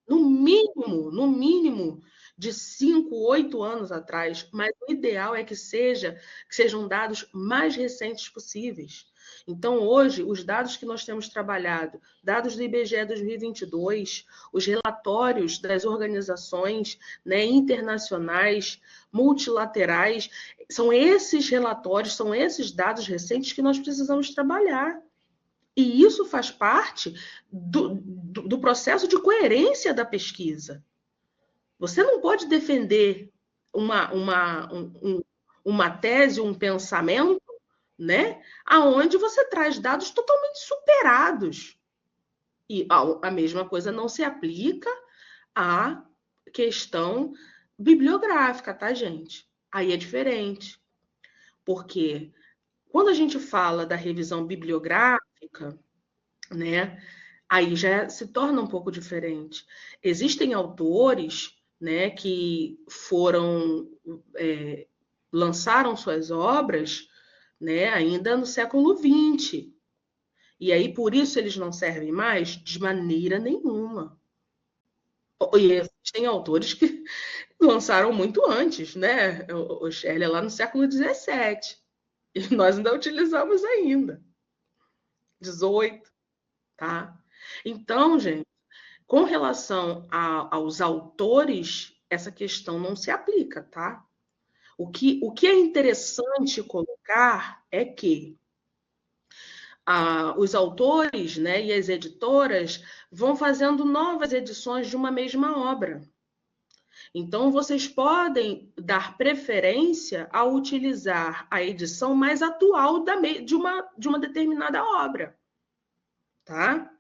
No mínimo, de 5, 8 anos atrás, mas o ideal é que sejam dados mais recentes possíveis. Então, hoje, os dados que nós temos trabalhado, dados do IBGE 2022, os relatórios das organizações, né, internacionais, multilaterais, são esses relatórios, são esses dados recentes que nós precisamos trabalhar. E isso faz parte do processo de coerência da pesquisa. Você não pode defender uma tese, um pensamento, né, aonde você traz dados totalmente superados. E a mesma coisa não se aplica à questão bibliográfica, tá, gente? Aí é diferente. Porque quando a gente fala da revisão bibliográfica, né, aí já se torna um pouco diferente. Existem autores, né, que lançaram suas obras, né, ainda no século XX. E aí, por isso, eles não servem mais? De maneira nenhuma. E existem autores que lançaram muito antes, né? O Shelley é lá no século XVII. E nós ainda utilizamos ainda. 18, tá? Então, gente, com relação aos autores, essa questão não se aplica, tá? O que é interessante colocar é que os autores, né, e as editoras vão fazendo novas edições de uma mesma obra. Então, vocês podem dar preferência a utilizar a edição mais atual de uma determinada obra, tá?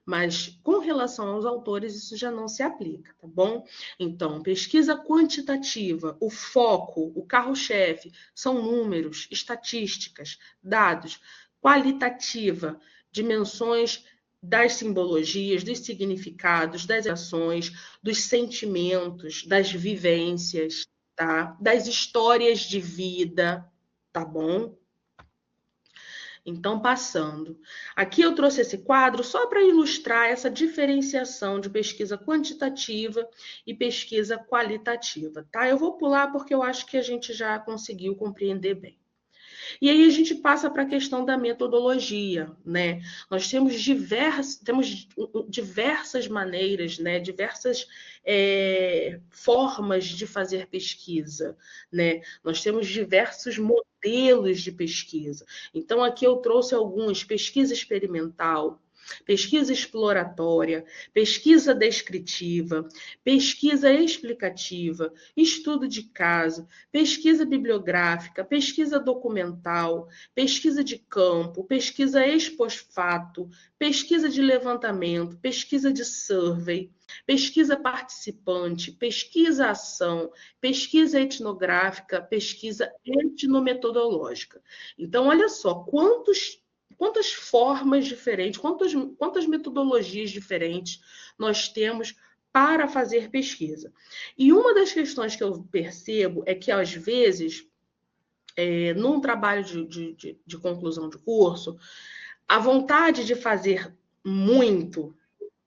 Mas, com relação aos autores, isso já não se aplica, tá bom? Então, pesquisa quantitativa, o foco, o carro-chefe, são números, estatísticas, dados. Qualitativa, dimensões das simbologias, dos significados, das ações, dos sentimentos, das vivências, tá? Das histórias de vida, tá bom? Então, passando. Aqui eu trouxe esse quadro só para ilustrar essa diferenciação de pesquisa quantitativa e pesquisa qualitativa, tá? Eu vou pular porque eu acho que a gente já conseguiu compreender bem. E aí a gente passa para a questão da metodologia, né? Nós temos diversas maneiras, né? Diversas formas de fazer pesquisa, né? Nós temos diversos modelos de pesquisa. Então, aqui eu trouxe alguns: pesquisa experimental, pesquisa exploratória, pesquisa descritiva, pesquisa explicativa, estudo de caso, pesquisa bibliográfica, pesquisa documental, pesquisa de campo, pesquisa ex post facto, pesquisa de levantamento, pesquisa de survey, pesquisa participante, pesquisa ação, pesquisa etnográfica, pesquisa etnometodológica. Então, olha só, quantas formas diferentes, quantas metodologias diferentes nós temos para fazer pesquisa. E uma das questões que eu percebo é que, às vezes, num trabalho de conclusão de curso, a vontade de fazer muito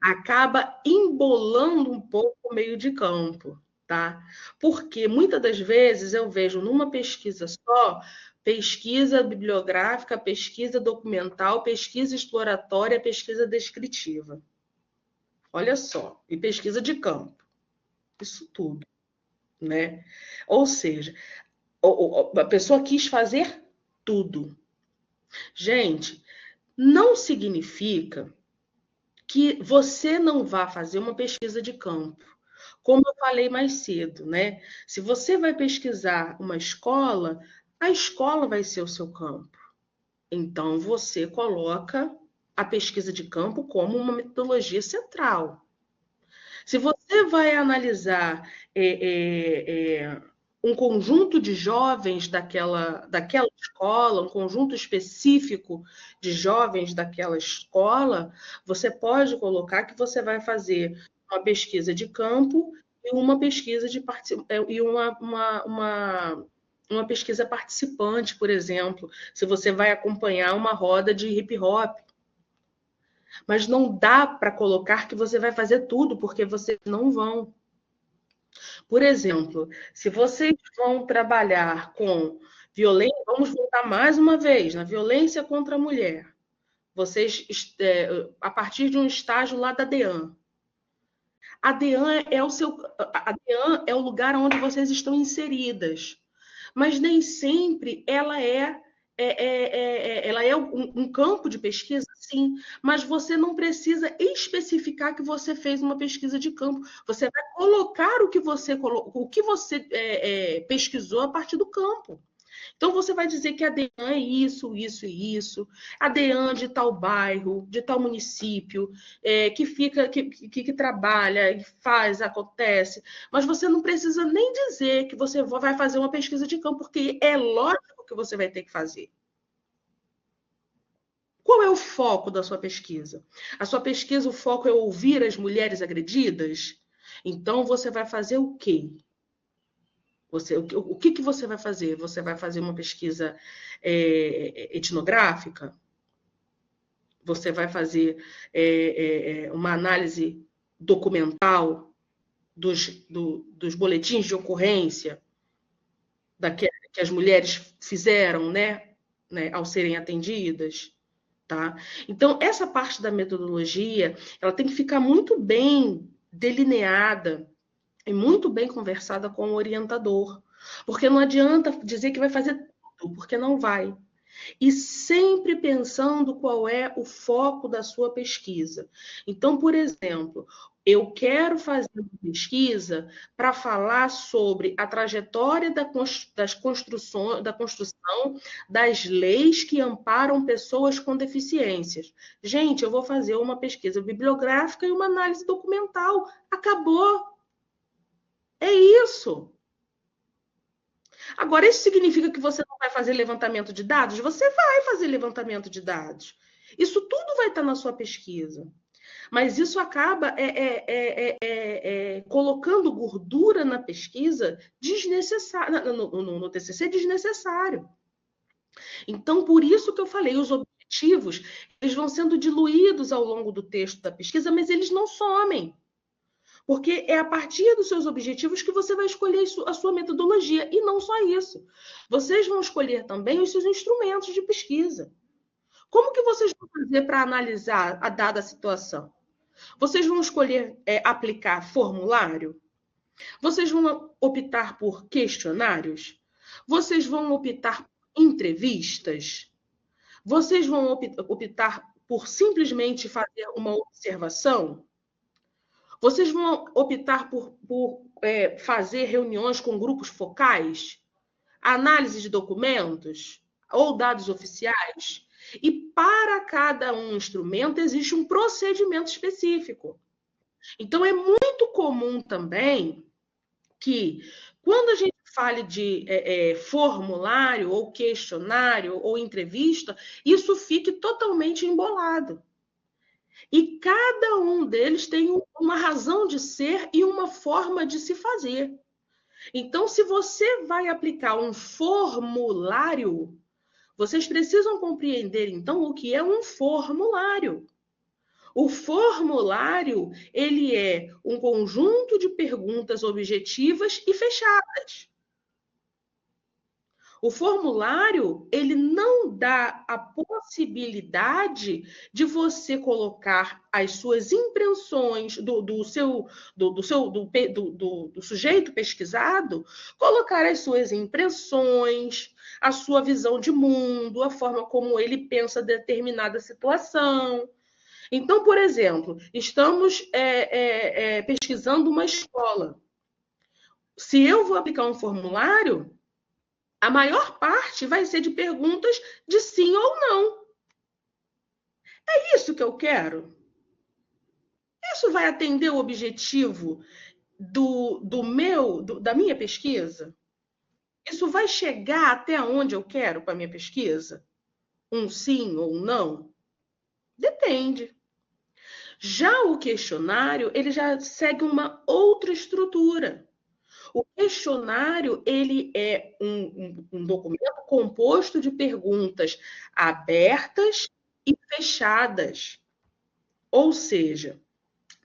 acaba embolando um pouco o meio de campo, tá? Porque muitas das vezes eu vejo numa pesquisa só pesquisa bibliográfica, pesquisa documental, pesquisa exploratória, pesquisa descritiva. Olha só, e pesquisa de campo. Isso tudo, né? Ou seja, a pessoa quis fazer tudo. Gente, não significa que você não vá fazer uma pesquisa de campo. Como eu falei mais cedo, né? Se você vai pesquisar uma escola, a escola vai ser o seu campo. Então, você coloca a pesquisa de campo como uma metodologia central. Se você vai analisar um conjunto de jovens daquela escola, um conjunto específico de jovens daquela escola, você pode colocar que você vai fazer uma pesquisa de campo e uma pesquisa e uma pesquisa participante, por exemplo, se você vai acompanhar uma roda de hip hop. Mas não dá para colocar que você vai fazer tudo, porque vocês não vão. Por exemplo, se vocês vão trabalhar com violência, vamos voltar mais uma vez na violência contra a mulher. Vocês, a partir de um estágio lá da DEAN. A DEAN é o lugar onde vocês estão inseridas, mas nem sempre ela é um campo de pesquisa, sim, mas você não precisa especificar que você fez uma pesquisa de campo. Você vai colocar o que você pesquisou a partir do campo. Então, você vai dizer que a DEAN é isso, isso e isso, a DEAN de tal bairro, de tal município, que trabalha, que faz, acontece, mas você não precisa nem dizer que você vai fazer uma pesquisa de campo, porque é lógico que você vai ter que fazer. Qual é o foco da sua pesquisa? A sua pesquisa, o foco é ouvir as mulheres agredidas? Então, você vai fazer o quê? O que você vai fazer? Você vai fazer uma pesquisa etnográfica? Você vai fazer uma análise documental dos boletins de ocorrência que as mulheres fizeram, né, ao serem atendidas? Tá? Então, essa parte da metodologia, ela tem que ficar muito bem delineada e muito bem conversada com o orientador. Porque não adianta dizer que vai fazer tudo, porque não vai. E sempre pensando qual é o foco da sua pesquisa. Então, por exemplo, eu quero fazer uma pesquisa para falar sobre a trajetória da construção das leis que amparam pessoas com deficiências. Gente, eu vou fazer uma pesquisa bibliográfica e uma análise documental. Acabou. É isso. Agora, isso significa que você não vai fazer levantamento de dados? Você vai fazer levantamento de dados. Isso tudo vai estar na sua pesquisa. Mas isso acaba colocando gordura na pesquisa desnecessária, no TCC desnecessário. Então, por isso que eu falei, os objetivos, eles vão sendo diluídos ao longo do texto da pesquisa, mas eles não somem. Porque é a partir dos seus objetivos que você vai escolher a sua metodologia. E não só isso. Vocês vão escolher também os seus instrumentos de pesquisa. Como que vocês vão fazer para analisar a dada situação? Vocês vão escolher aplicar formulário? Vocês vão optar por questionários? Vocês vão optar por entrevistas? Vocês vão optar por simplesmente fazer uma observação? Vocês vão optar por fazer reuniões com grupos focais? Análise de documentos ou dados oficiais? E para cada um instrumento existe um procedimento específico. Então, é muito comum também que, quando a gente fale de formulário, ou questionário, ou entrevista, isso fique totalmente embolado. E cada um deles tem uma razão de ser e uma forma de se fazer. Então, se você vai aplicar um formulário, vocês precisam compreender, então, o que é um formulário. O formulário, ele é um conjunto de perguntas objetivas e fechadas. O formulário, ele não dá a possibilidade de você colocar as suas impressões do sujeito pesquisado, colocar as suas impressões, a sua visão de mundo, a forma como ele pensa determinada situação. Então, por exemplo, estamos pesquisando uma escola. Se eu vou aplicar um formulário, a maior parte vai ser de perguntas de sim ou não. É isso que eu quero? Isso vai atender o objetivo da minha pesquisa? Isso vai chegar até onde eu quero com a minha pesquisa? Um sim ou um não? Depende. Já o questionário, ele já segue uma outra estrutura. O questionário, ele é um documento composto de perguntas abertas e fechadas. Ou seja,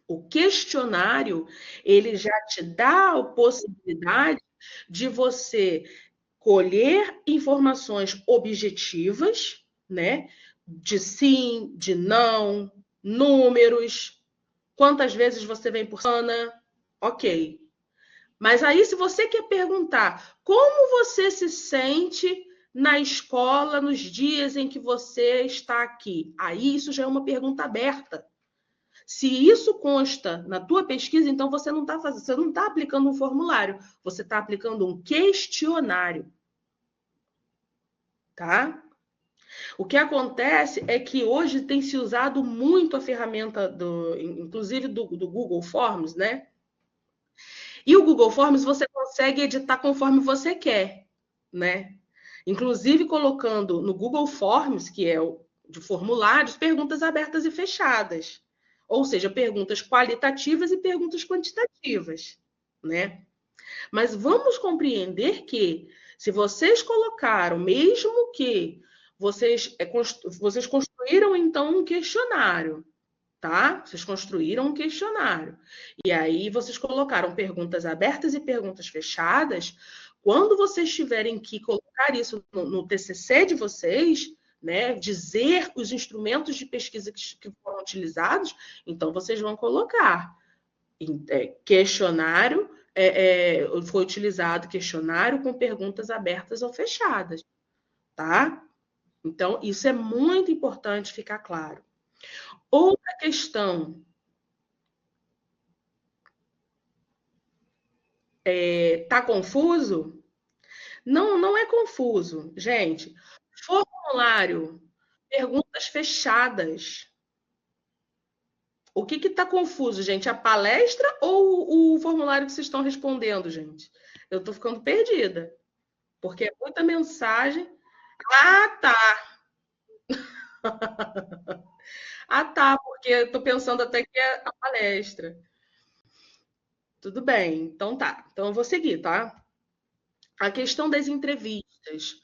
o questionário, ele já te dá a possibilidade de você colher informações objetivas, né? De sim, de não, números, quantas vezes você vem por semana, ok. Mas aí, se você quer perguntar como você se sente na escola nos dias em que você está aqui, aí isso já é uma pergunta aberta. Se isso consta na tua pesquisa, então você não está aplicando um formulário, você está aplicando um questionário, tá? O que acontece é que hoje tem se usado muito a ferramenta inclusive do Google Forms, né? E o Google Forms você consegue editar conforme você quer, né? Inclusive colocando no Google Forms, que é o de formulários, perguntas abertas e fechadas. Ou seja, perguntas qualitativas e perguntas quantitativas, né? Mas vamos compreender que se vocês colocaram, mesmo que vocês construíram então um questionário, tá? Vocês construíram um questionário. E aí vocês colocaram perguntas abertas e perguntas fechadas. Quando vocês tiverem que colocar isso no TCC de vocês, né, dizer os instrumentos de pesquisa que foram utilizados, então vocês vão colocar questionário, foi utilizado questionário com perguntas abertas ou fechadas, tá? Então, isso é muito importante ficar claro. Outra questão, tá confuso? Não, não é confuso, gente. Formulário, perguntas fechadas. O que está confuso, gente? A palestra ou o formulário que vocês estão respondendo, gente? Eu estou ficando perdida, porque é muita mensagem. Ah, tá. Ah, tá. porque eu estou pensando até que é a palestra. Tudo bem, então tá. Então eu vou seguir, tá? A questão das entrevistas.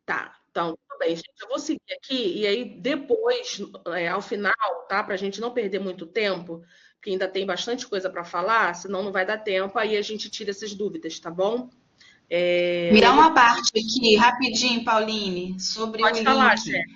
Tá, então, tudo bem, gente. Eu vou seguir aqui e aí depois, ao final, tá? Para a gente não perder muito tempo, que ainda tem bastante coisa para falar, senão não vai dar tempo, aí a gente tira essas dúvidas, tá bom? Me dá Eu vou... uma parte aqui, rapidinho, Pauline, sobre o Pode falar, link. chefe,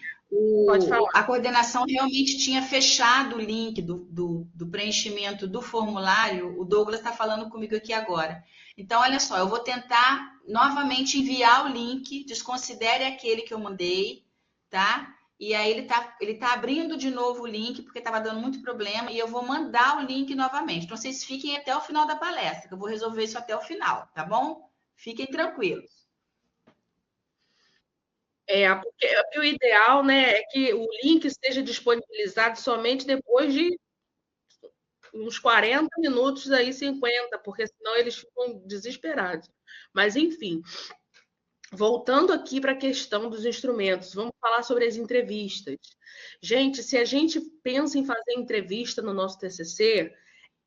pode A falar. coordenação realmente tinha fechado o link do preenchimento do formulário. O Douglas está falando comigo aqui agora. Então, olha só, eu vou tentar novamente enviar o link, desconsidere aquele que eu mandei, tá? E aí ele tá abrindo de novo o link, porque estava dando muito problema, e eu vou mandar o link novamente. Então, vocês fiquem até o final da palestra, que eu vou resolver isso até o final, tá bom? Fiquem tranquilos. Porque o ideal, né, é que o link seja disponibilizado somente depois de uns 40 minutos, aí 50, porque senão eles ficam desesperados. Mas, enfim, voltando aqui para a questão dos instrumentos, vamos falar sobre as entrevistas. Gente, se a gente pensa em fazer entrevista no nosso TCC,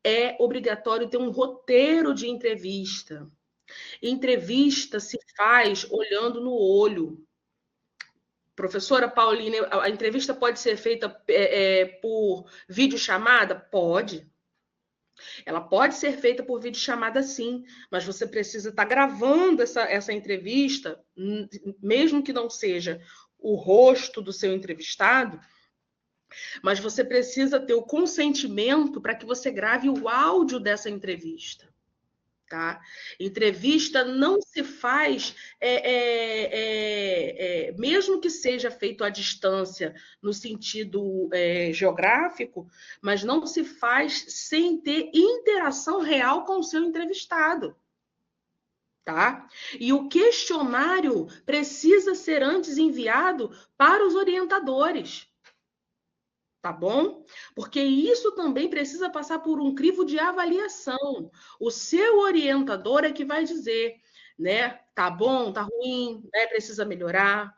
é obrigatório ter um roteiro de entrevista. Entrevista se faz olhando no olho. Professora Pauline, a entrevista pode ser feita por videochamada? Pode. Ela pode ser feita por videochamada, sim, mas você precisa estar gravando essa entrevista, mesmo que não seja o rosto do seu entrevistado, mas você precisa ter o consentimento para que você grave o áudio dessa entrevista. Tá? Entrevista não se faz, mesmo que seja feito à distância, no sentido geográfico, mas não se faz sem ter interação real com o seu entrevistado. Tá? E o questionário precisa ser antes enviado para os orientadores. Tá bom? Porque isso também precisa passar por um crivo de avaliação. O seu orientador é que vai dizer, né? Tá bom, tá ruim, né? Precisa melhorar.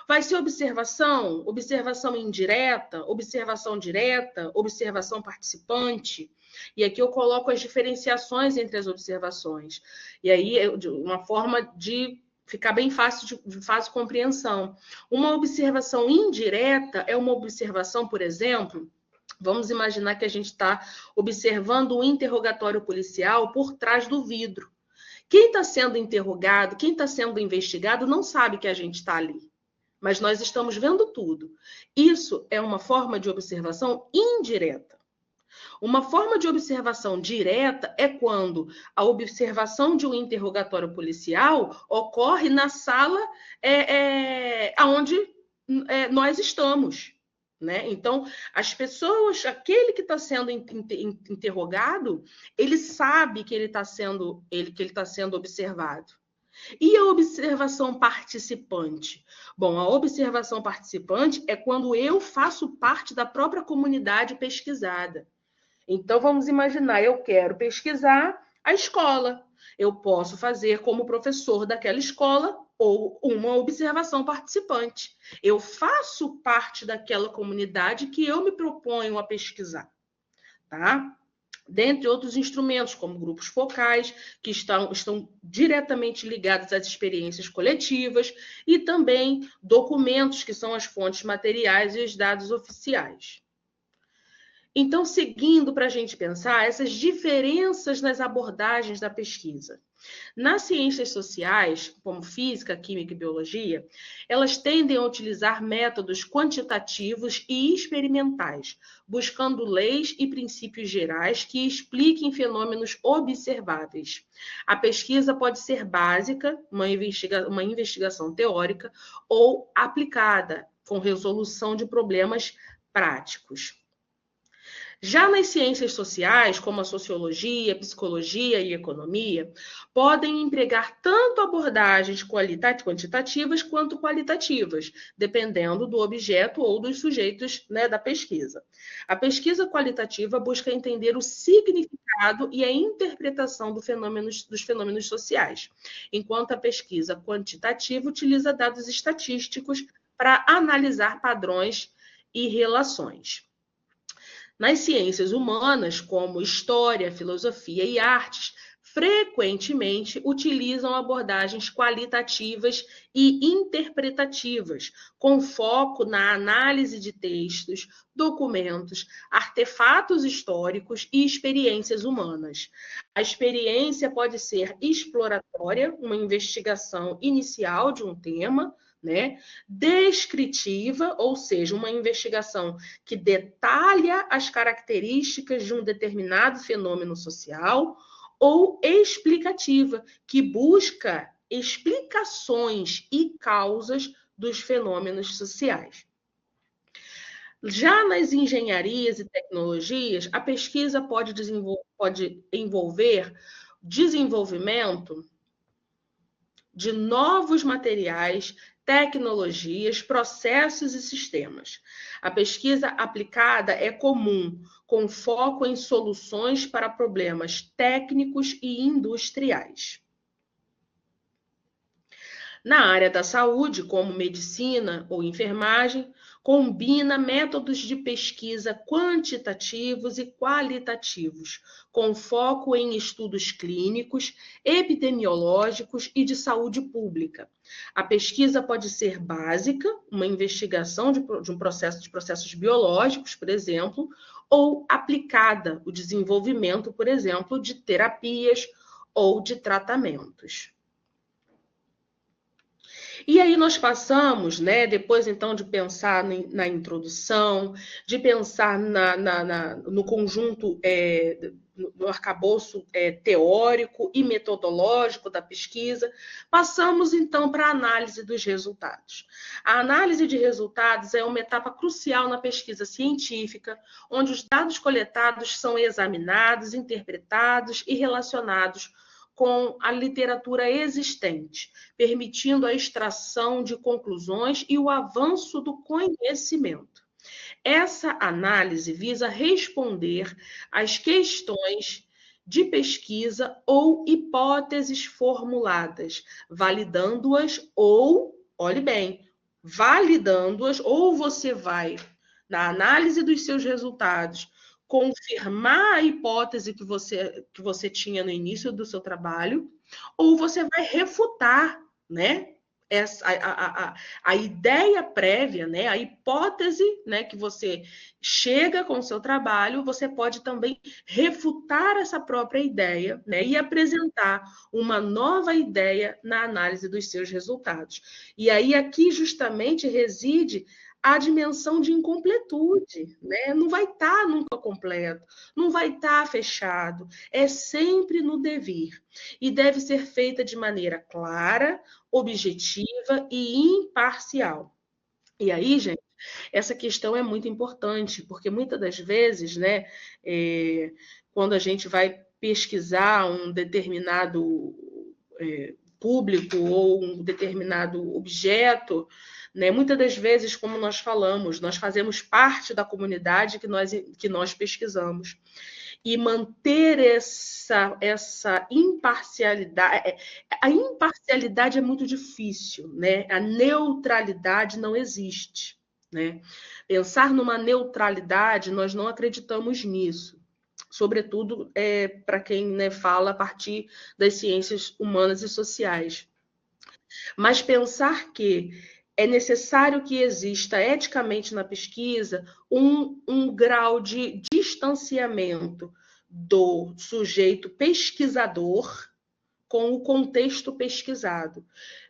Vai ser observação, observação indireta, observação direta, observação participante. E aqui eu coloco as diferenciações entre as observações. E aí, uma forma de ficar bem fácil de fácil compreensão. Uma observação indireta é uma observação, por exemplo, vamos imaginar que a gente está observando um interrogatório policial por trás do vidro. Quem está sendo interrogado, quem está sendo investigado, não sabe que a gente está ali. Mas nós estamos vendo tudo. Isso é uma forma de observação indireta. Uma forma de observação direta é quando a observação de um interrogatório policial ocorre na sala onde nós estamos. Né? Então, as pessoas, aquele que está sendo interrogado, ele sabe que ele está sendo observado. E a observação participante? Bom, a observação participante é quando eu faço parte da própria comunidade pesquisada. Então, vamos imaginar, eu quero pesquisar a escola. Eu posso fazer como professor daquela escola ou uma observação participante. Eu faço parte daquela comunidade que eu me proponho a pesquisar, tá? Dentre outros instrumentos, como grupos focais, que estão diretamente ligados às experiências coletivas, e também documentos, que são as fontes materiais e os dados oficiais. Então, seguindo para a gente pensar essas diferenças nas abordagens da pesquisa. Nas ciências sociais, como física, química e biologia, elas tendem a utilizar métodos quantitativos e experimentais, buscando leis e princípios gerais que expliquem fenômenos observáveis. A pesquisa pode ser básica, uma investigação teórica, ou aplicada, com resolução de problemas práticos. Já nas ciências sociais, como a sociologia, psicologia e economia, podem empregar tanto abordagens quantitativas quanto qualitativas, dependendo do objeto ou dos sujeitos, né, da pesquisa. A pesquisa qualitativa busca entender o significado e a interpretação dos fenômenos sociais, enquanto a pesquisa quantitativa utiliza dados estatísticos para analisar padrões e relações. Nas ciências humanas, como história, filosofia e artes, frequentemente utilizam abordagens qualitativas e interpretativas, com foco na análise de textos, documentos, artefatos históricos e experiências humanas. A experiência pode ser exploratória, uma investigação inicial de um tema, né? Descritiva, ou seja, uma investigação que detalha as características de um determinado fenômeno social, ou explicativa, que busca explicações e causas dos fenômenos sociais. Já nas engenharias e tecnologias, a pesquisa pode envolver desenvolvimento de novos materiais, tecnologias, processos e sistemas. A pesquisa aplicada é comum, com foco em soluções para problemas técnicos e industriais. Na área da saúde, como medicina ou enfermagem, combina métodos de pesquisa quantitativos e qualitativos, com foco em estudos clínicos, epidemiológicos e de saúde pública. A pesquisa pode ser básica, uma investigação de processos biológicos, por exemplo, ou aplicada, o desenvolvimento, por exemplo, de terapias ou de tratamentos. E aí nós passamos, né, depois então de pensar na introdução, de pensar no conjunto, no arcabouço teórico e metodológico da pesquisa, passamos então para a análise dos resultados. A análise de resultados é uma etapa crucial na pesquisa científica, onde os dados coletados são examinados, interpretados e relacionados com a literatura existente, permitindo a extração de conclusões e o avanço do conhecimento. Essa análise visa responder às questões de pesquisa ou hipóteses formuladas, validando-as ou, olhe bem, validando-as, ou você vai, na análise dos seus resultados, confirmar a hipótese que você tinha no início do seu trabalho, ou você vai refutar, né, a ideia prévia, né, a hipótese, né, que você chega com o seu trabalho, você pode também refutar essa própria ideia, né, e apresentar uma nova ideia na análise dos seus resultados. E aí aqui justamente reside a dimensão de incompletude, né? Não vai estar nunca completo, não vai estar fechado, é sempre no devir. E deve ser feita de maneira clara, objetiva e imparcial. E aí, gente, essa questão é muito importante, porque muitas das vezes, né, quando a gente vai pesquisar um determinado público ou um determinado objeto, né, muitas das vezes, como nós falamos, nós fazemos parte da comunidade que nós pesquisamos. E manter essa imparcialidade, a imparcialidade é muito difícil, né? A neutralidade não existe, né? Pensar numa neutralidade, nós não acreditamos nisso, sobretudo para quem, né, fala a partir das ciências humanas e sociais. Mas pensar que é necessário que exista eticamente na pesquisa um grau de distanciamento do sujeito pesquisador com o contexto pesquisado,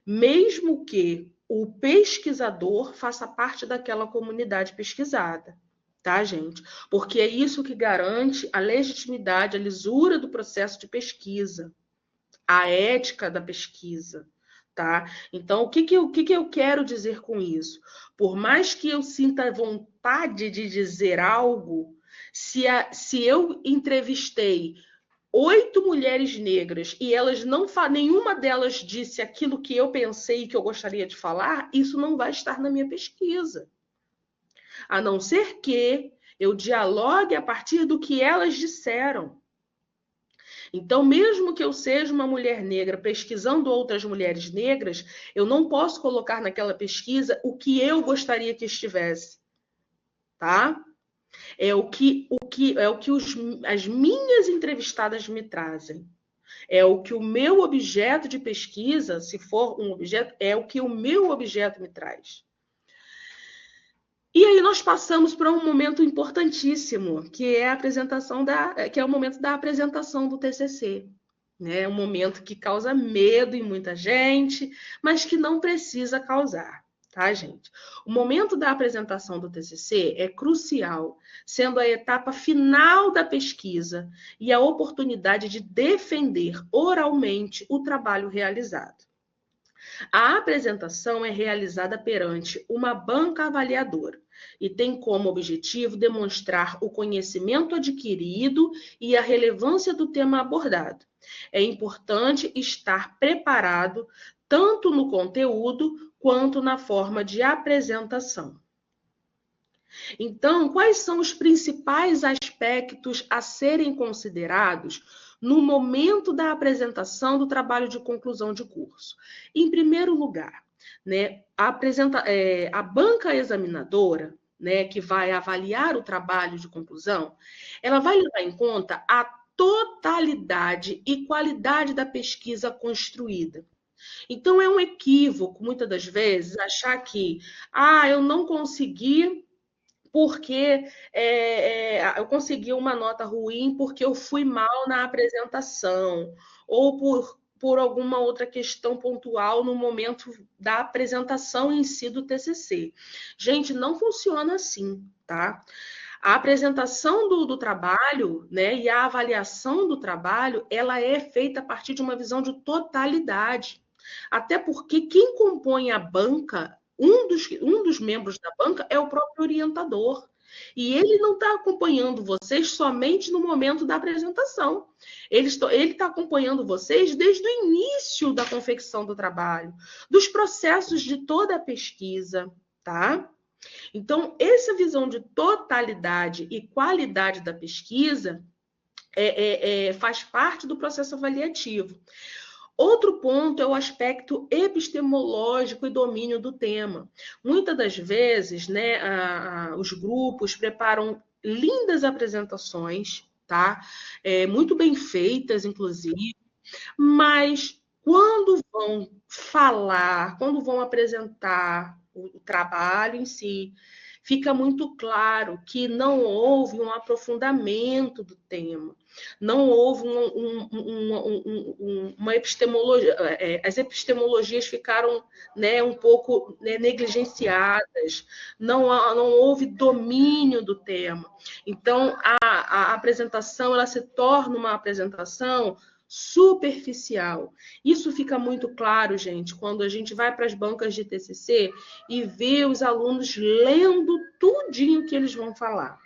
mesmo que o pesquisador faça parte daquela comunidade pesquisada, tá, gente? Porque é isso que garante a legitimidade, a lisura do processo de pesquisa, a ética da pesquisa. Tá? Então, o que eu quero dizer com isso? Por mais que eu sinta vontade de dizer algo, se eu entrevistei 8 mulheres negras e elas nenhuma delas disse aquilo que eu pensei e que eu gostaria de falar, isso não vai estar na minha pesquisa. A não ser que eu dialogue a partir do que elas disseram. Então, mesmo que eu seja uma mulher negra pesquisando outras mulheres negras, eu não posso colocar naquela pesquisa o que eu gostaria que estivesse, tá? É as minhas entrevistadas me trazem. É o que o meu objeto de pesquisa, se for um objeto, é o que o meu objeto me traz. E aí nós passamos para um momento importantíssimo, que é o momento da apresentação do TCC. É um momento que causa medo em muita gente, mas que não precisa causar, tá, gente? O momento da apresentação do TCC é crucial, sendo a etapa final da pesquisa e a oportunidade de defender oralmente o trabalho realizado. A apresentação é realizada perante uma banca avaliadora e tem como objetivo demonstrar o conhecimento adquirido e a relevância do tema abordado. É importante estar preparado tanto no conteúdo quanto na forma de apresentação. Então, quais são os principais aspectos a serem considerados no momento da apresentação do trabalho de conclusão de curso? Em primeiro lugar, né, a banca examinadora, né, que vai avaliar o trabalho de conclusão, ela vai levar em conta a totalidade e qualidade da pesquisa construída. Então, é um equívoco, muitas das vezes, achar que, eu não consegui porque eu consegui uma nota ruim porque eu fui mal na apresentação, ou por alguma outra questão pontual no momento da apresentação em si do TCC. Gente, não funciona assim, tá? A apresentação do trabalho, né, e a avaliação do trabalho, ela é feita a partir de uma visão de totalidade. Até porque quem compõe a banca, um dos membros da banca é o próprio orientador. E ele não está acompanhando vocês somente no momento da apresentação. Ele está acompanhando vocês desde o início da confecção do trabalho, dos processos de toda a pesquisa, tá? Então, essa visão de totalidade e qualidade da pesquisa faz parte do processo avaliativo. Outro ponto é o aspecto epistemológico e domínio do tema. Muitas das vezes, né, os grupos preparam lindas apresentações, tá? Muito bem feitas, inclusive, mas quando vão falar, quando vão apresentar o trabalho em si, fica muito claro que não houve um aprofundamento do tema, não houve uma epistemologia, as epistemologias ficaram, né, um pouco, né, negligenciadas, não houve domínio do tema. Então, a apresentação ela se torna uma apresentação superficial. Isso fica muito claro, gente, quando a gente vai para as bancas de TCC e vê os alunos lendo tudinho que eles vão falar.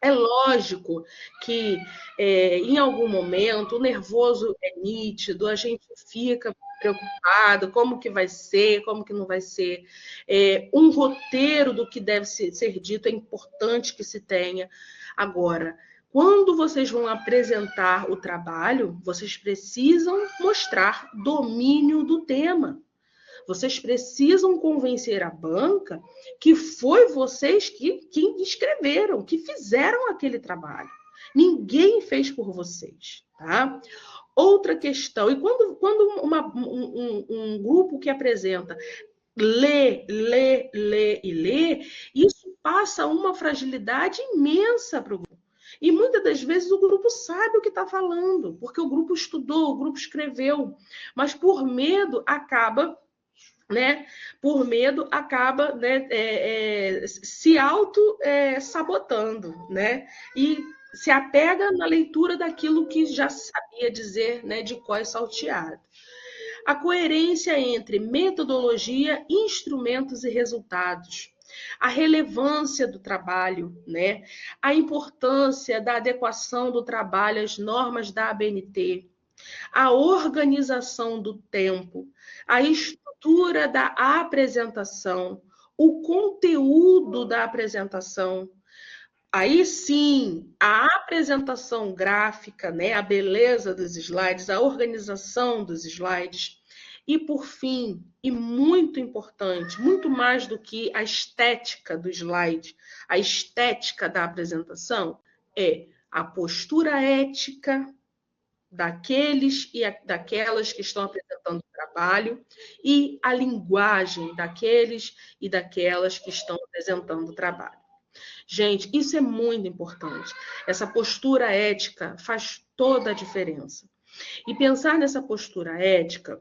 É lógico que em algum momento o nervoso é nítido, a gente fica preocupado, como que vai ser, como que não vai ser. Um roteiro do que deve ser dito é importante que se tenha. Agora, quando vocês vão apresentar o trabalho, vocês precisam mostrar domínio do tema. Vocês precisam convencer a banca que foi vocês que escreveram, que fizeram aquele trabalho. Ninguém fez por vocês, tá? Outra questão, e quando um grupo que apresenta lê, isso passa uma fragilidade imensa para o grupo. E muitas das vezes o grupo sabe o que está falando, porque o grupo estudou, o grupo escreveu, mas por medo acaba, né? Por medo acaba, né, se auto-sabotando, né? E se apega na leitura daquilo que já sabia dizer, né, de cor salteado. A coerência entre metodologia, instrumentos e resultados. A relevância do trabalho, né? A importância da adequação do trabalho às normas da ABNT, a organização do tempo, a estrutura da apresentação, o conteúdo da apresentação, Aí sim, a apresentação gráfica, né, a beleza dos slides, a organização dos slides. E por fim, e muito importante, muito mais do que a estética do slide, a estética da apresentação, é a postura ética daqueles e daquelas que estão apresentando o trabalho e a linguagem daqueles e daquelas que estão apresentando o trabalho. Gente, isso é muito importante. Essa postura ética faz toda a diferença. E pensar nessa postura ética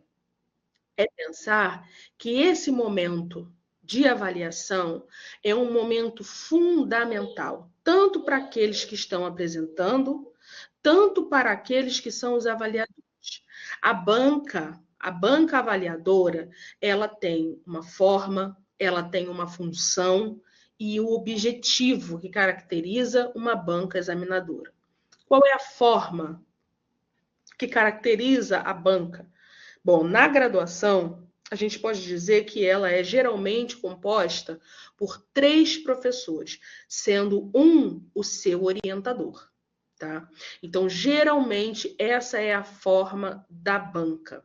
é pensar que esse momento de avaliação é um momento fundamental, tanto para aqueles que estão apresentando, tanto para aqueles que são os avaliadores. A banca avaliadora, ela tem uma forma, ela tem uma função e o objetivo que caracteriza uma banca examinadora. Qual é a forma que caracteriza a banca? Bom, na graduação, a gente pode dizer que ela é geralmente composta por 3 professores, sendo um o seu orientador, tá? Então, geralmente, essa é a forma da banca.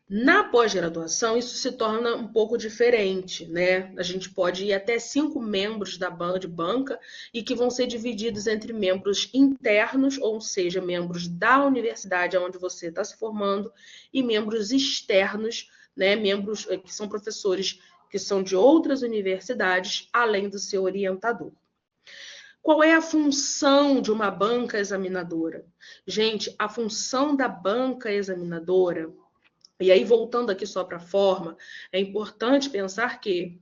Na pós-graduação, isso se torna um pouco diferente, né? A gente pode ir até 5 membros da banca e que vão ser divididos entre membros internos, ou seja, membros da universidade onde você está se formando, e membros externos, né? Membros que são professores que são de outras universidades, além do seu orientador. Qual é a função de uma banca examinadora? Gente, a função da banca examinadora, e aí, voltando aqui só para a forma, é importante pensar que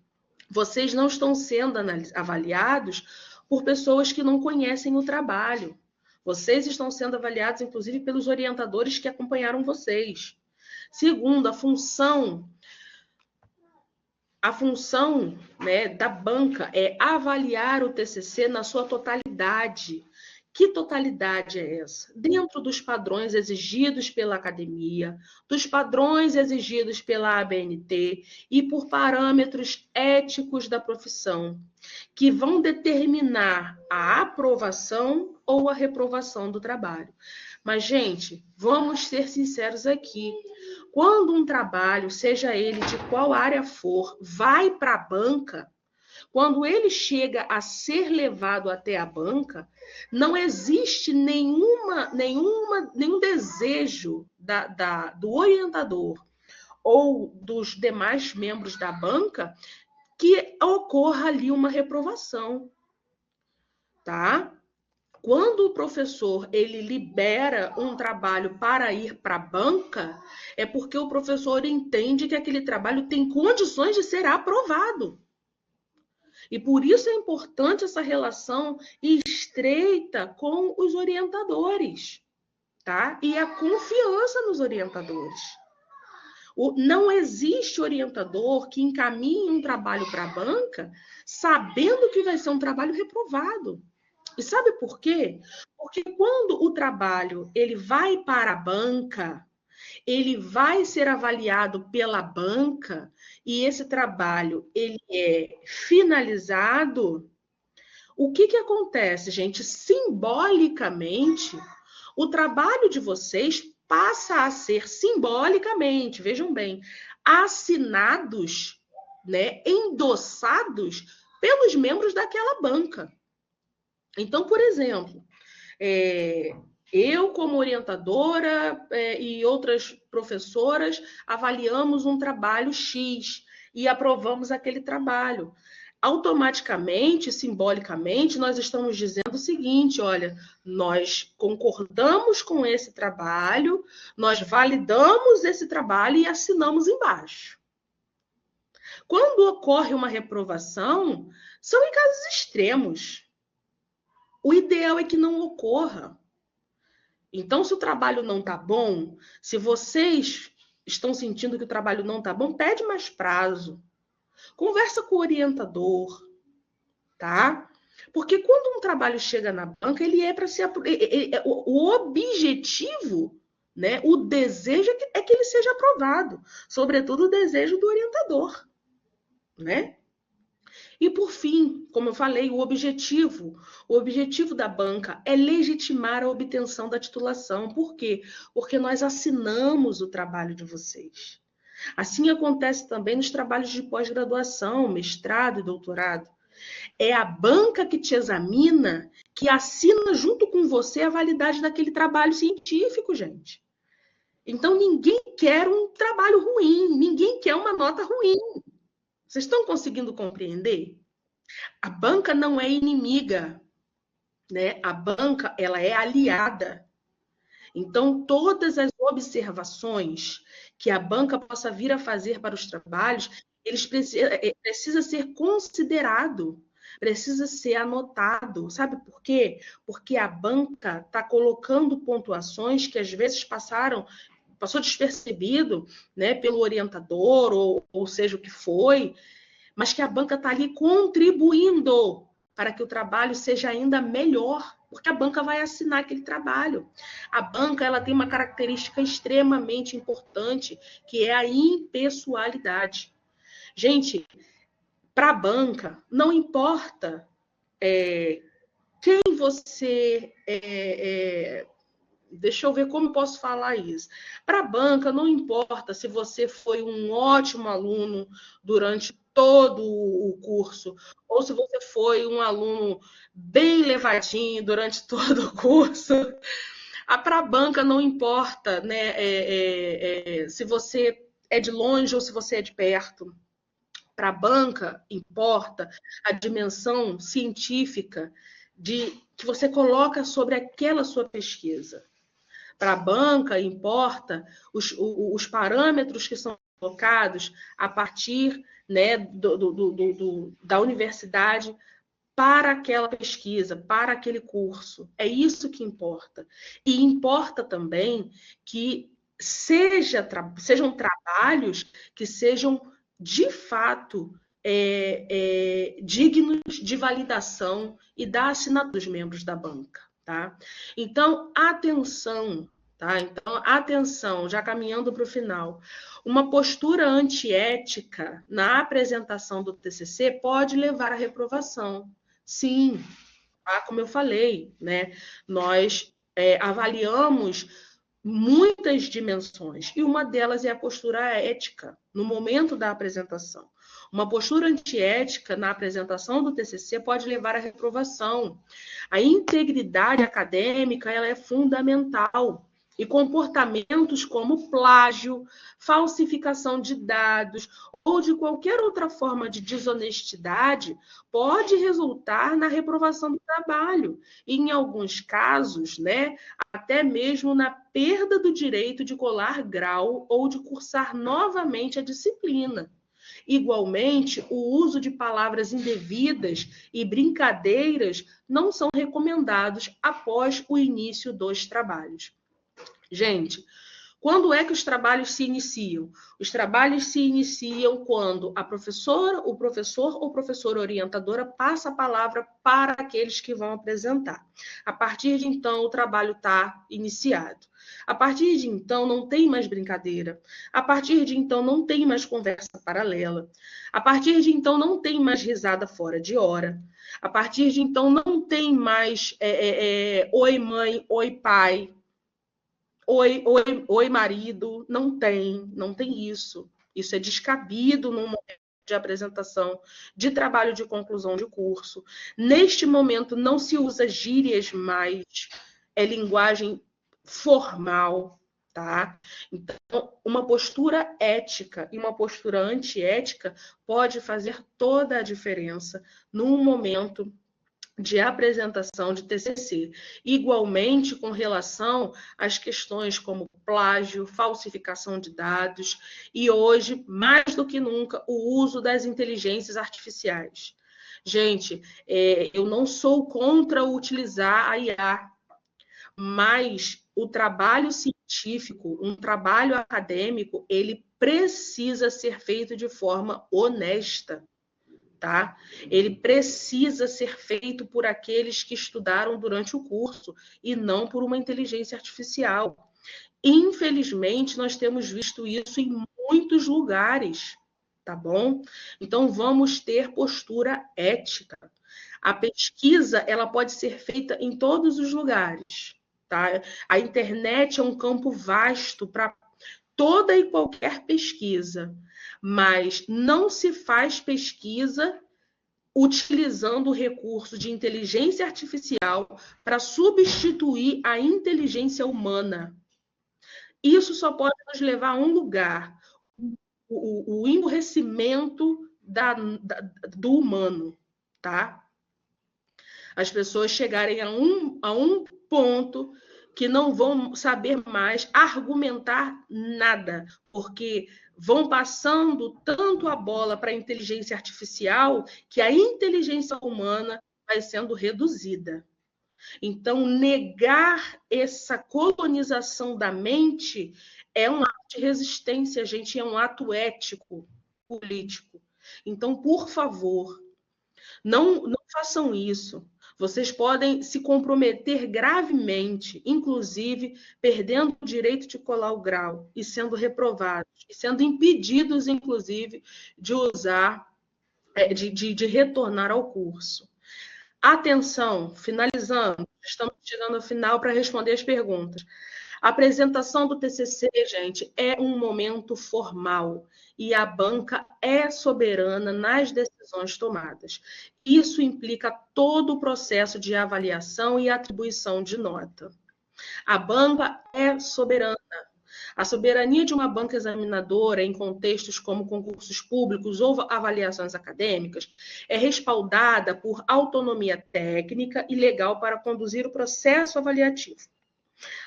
vocês não estão sendo avaliados por pessoas que não conhecem o trabalho. Vocês estão sendo avaliados, inclusive, pelos orientadores que acompanharam vocês. Segundo, a função, né, da banca é avaliar o TCC na sua totalidade. Que totalidade é essa? Dentro dos padrões exigidos pela academia, dos padrões exigidos pela ABNT e por parâmetros éticos da profissão, que vão determinar a aprovação ou a reprovação do trabalho. Mas, gente, vamos ser sinceros aqui. Quando um trabalho, seja ele de qual área for, vai para a banca, quando ele chega a ser levado até a banca, não existe nenhum desejo do orientador ou dos demais membros da banca que ocorra ali uma reprovação, tá? Quando o professor ele libera um trabalho para ir para a banca, é porque o professor entende que aquele trabalho tem condições de ser aprovado. E por isso é importante essa relação estreita com os orientadores, tá? E a confiança nos orientadores. Não existe orientador que encaminhe um trabalho para a banca sabendo que vai ser um trabalho reprovado. E sabe por quê? Porque quando o trabalho ele vai para a banca, ele vai ser avaliado pela banca e esse trabalho ele é finalizado. O que acontece, gente? Simbolicamente, o trabalho de vocês passa a ser simbolicamente, vejam bem, assinados, né, endossados pelos membros daquela banca. Então, por exemplo, eu, como orientadora e outras professoras, avaliamos um trabalho X e aprovamos aquele trabalho. Automaticamente, simbolicamente, nós estamos dizendo o seguinte: olha, nós concordamos com esse trabalho, nós validamos esse trabalho e assinamos embaixo. Quando ocorre uma reprovação, são em casos extremos. O ideal é que não ocorra. Então, se o trabalho não está bom, se vocês estão sentindo que o trabalho não está bom, pede mais prazo. Conversa com o orientador, tá? Porque quando um trabalho chega na banca, ele é para ser... O objetivo, né? O desejo é que ele seja aprovado. Sobretudo o desejo do orientador, né? E, por fim, como eu falei, o objetivo da banca é legitimar a obtenção da titulação. Por quê? Porque nós assinamos o trabalho de vocês. Assim acontece também nos trabalhos de pós-graduação, mestrado e doutorado. É a banca que te examina, que assina junto com você a validade daquele trabalho científico, gente. Então, ninguém quer um trabalho ruim, ninguém quer uma nota ruim. Vocês estão conseguindo compreender? A banca não é inimiga, né? A banca, ela é aliada. Então, todas as observações que a banca possa vir a fazer para os trabalhos, eles precisa ser considerado, precisa ser anotado. Sabe por quê? Porque a banca está colocando pontuações que às vezes passou despercebido, né, pelo orientador, ou seja o que foi, mas que a banca está ali contribuindo para que o trabalho seja ainda melhor, porque a banca vai assinar aquele trabalho. A banca, ela tem uma característica extremamente importante, que é a impessoalidade. Gente, para a banca, não importa quem você deixa eu ver como posso falar isso. Para a banca, não importa se você foi um ótimo aluno durante todo o curso, ou se você foi um aluno bem levadinho durante todo o curso. Para a banca não importa, né, se você é de longe ou se você é de perto. Para a banca importa a dimensão científica que você coloca sobre aquela sua pesquisa. Para a banca, importa os parâmetros que são colocados a partir, né, da universidade para aquela pesquisa, para aquele curso. É isso que importa. E importa também que sejam trabalhos que sejam, de fato, dignos de validação e da assinatura dos membros da banca. Tá? Então, atenção, tá? Então, atenção, já caminhando para o final. Uma postura antiética na apresentação do TCC pode levar à reprovação. Sim, tá? Como eu falei, né? Nós avaliamos muitas dimensões e uma delas é a postura ética no momento da apresentação. Uma postura antiética na apresentação do TCC pode levar à reprovação. A integridade acadêmica, ela é fundamental. E comportamentos como plágio, falsificação de dados ou de qualquer outra forma de desonestidade pode resultar na reprovação do trabalho. E, em alguns casos, né, até mesmo na perda do direito de colar grau ou de cursar novamente a disciplina. Igualmente, o uso de palavras indevidas e brincadeiras não são recomendados após o início dos trabalhos. Gente, quando é que os trabalhos se iniciam? Os trabalhos se iniciam quando a professora, o professor ou professora orientadora passa a palavra para aqueles que vão apresentar. A partir de então, o trabalho está iniciado. A partir de então, não tem mais brincadeira. A partir de então, não tem mais conversa paralela. A partir de então, não tem mais risada fora de hora. A partir de então, não tem mais oi mãe, oi pai, oi marido. Não tem isso. Isso é descabido num momento de apresentação de trabalho de conclusão de curso. Neste momento, não se usa gírias mais, é linguagem formal, tá? Então, uma postura ética e uma postura antiética pode fazer toda a diferença num momento de apresentação de TCC. Igualmente, com relação às questões como plágio, falsificação de dados e hoje, mais do que nunca, o uso das inteligências artificiais. Gente, eu não sou contra utilizar a IA, mas o trabalho científico, um trabalho acadêmico, ele precisa ser feito de forma honesta, tá? Ele precisa ser feito por aqueles que estudaram durante o curso e não por uma inteligência artificial. Infelizmente, nós temos visto isso em muitos lugares. tá bom? Então, vamos ter postura ética. A pesquisa, ela pode ser feita em todos os lugares, tá? A internet é um campo vasto para toda e qualquer pesquisa, mas não se faz pesquisa utilizando o recurso de inteligência artificial para substituir a inteligência humana. Isso só pode nos levar a um lugar, o emburrecimento do humano, tá? As pessoas chegarem a um ponto que não vão saber mais argumentar nada, porque vão passando tanto a bola para a inteligência artificial que a inteligência humana vai sendo reduzida. Então, negar essa colonização da mente é um ato de resistência, gente, é um ato ético, político. Então, por favor, não façam isso. Vocês podem se comprometer gravemente, inclusive perdendo o direito de colar o grau e sendo reprovados, e sendo impedidos, inclusive, de usar, de retornar ao curso. Atenção, finalizando, estamos chegando ao final para responder as perguntas. A apresentação do TCC, gente, é um momento formal e a banca é soberana nas decisões tomadas. Isso implica todo o processo de avaliação e atribuição de nota. A banca é soberana. A soberania de uma banca examinadora em contextos como concursos públicos ou avaliações acadêmicas é respaldada por autonomia técnica e legal para conduzir o processo avaliativo,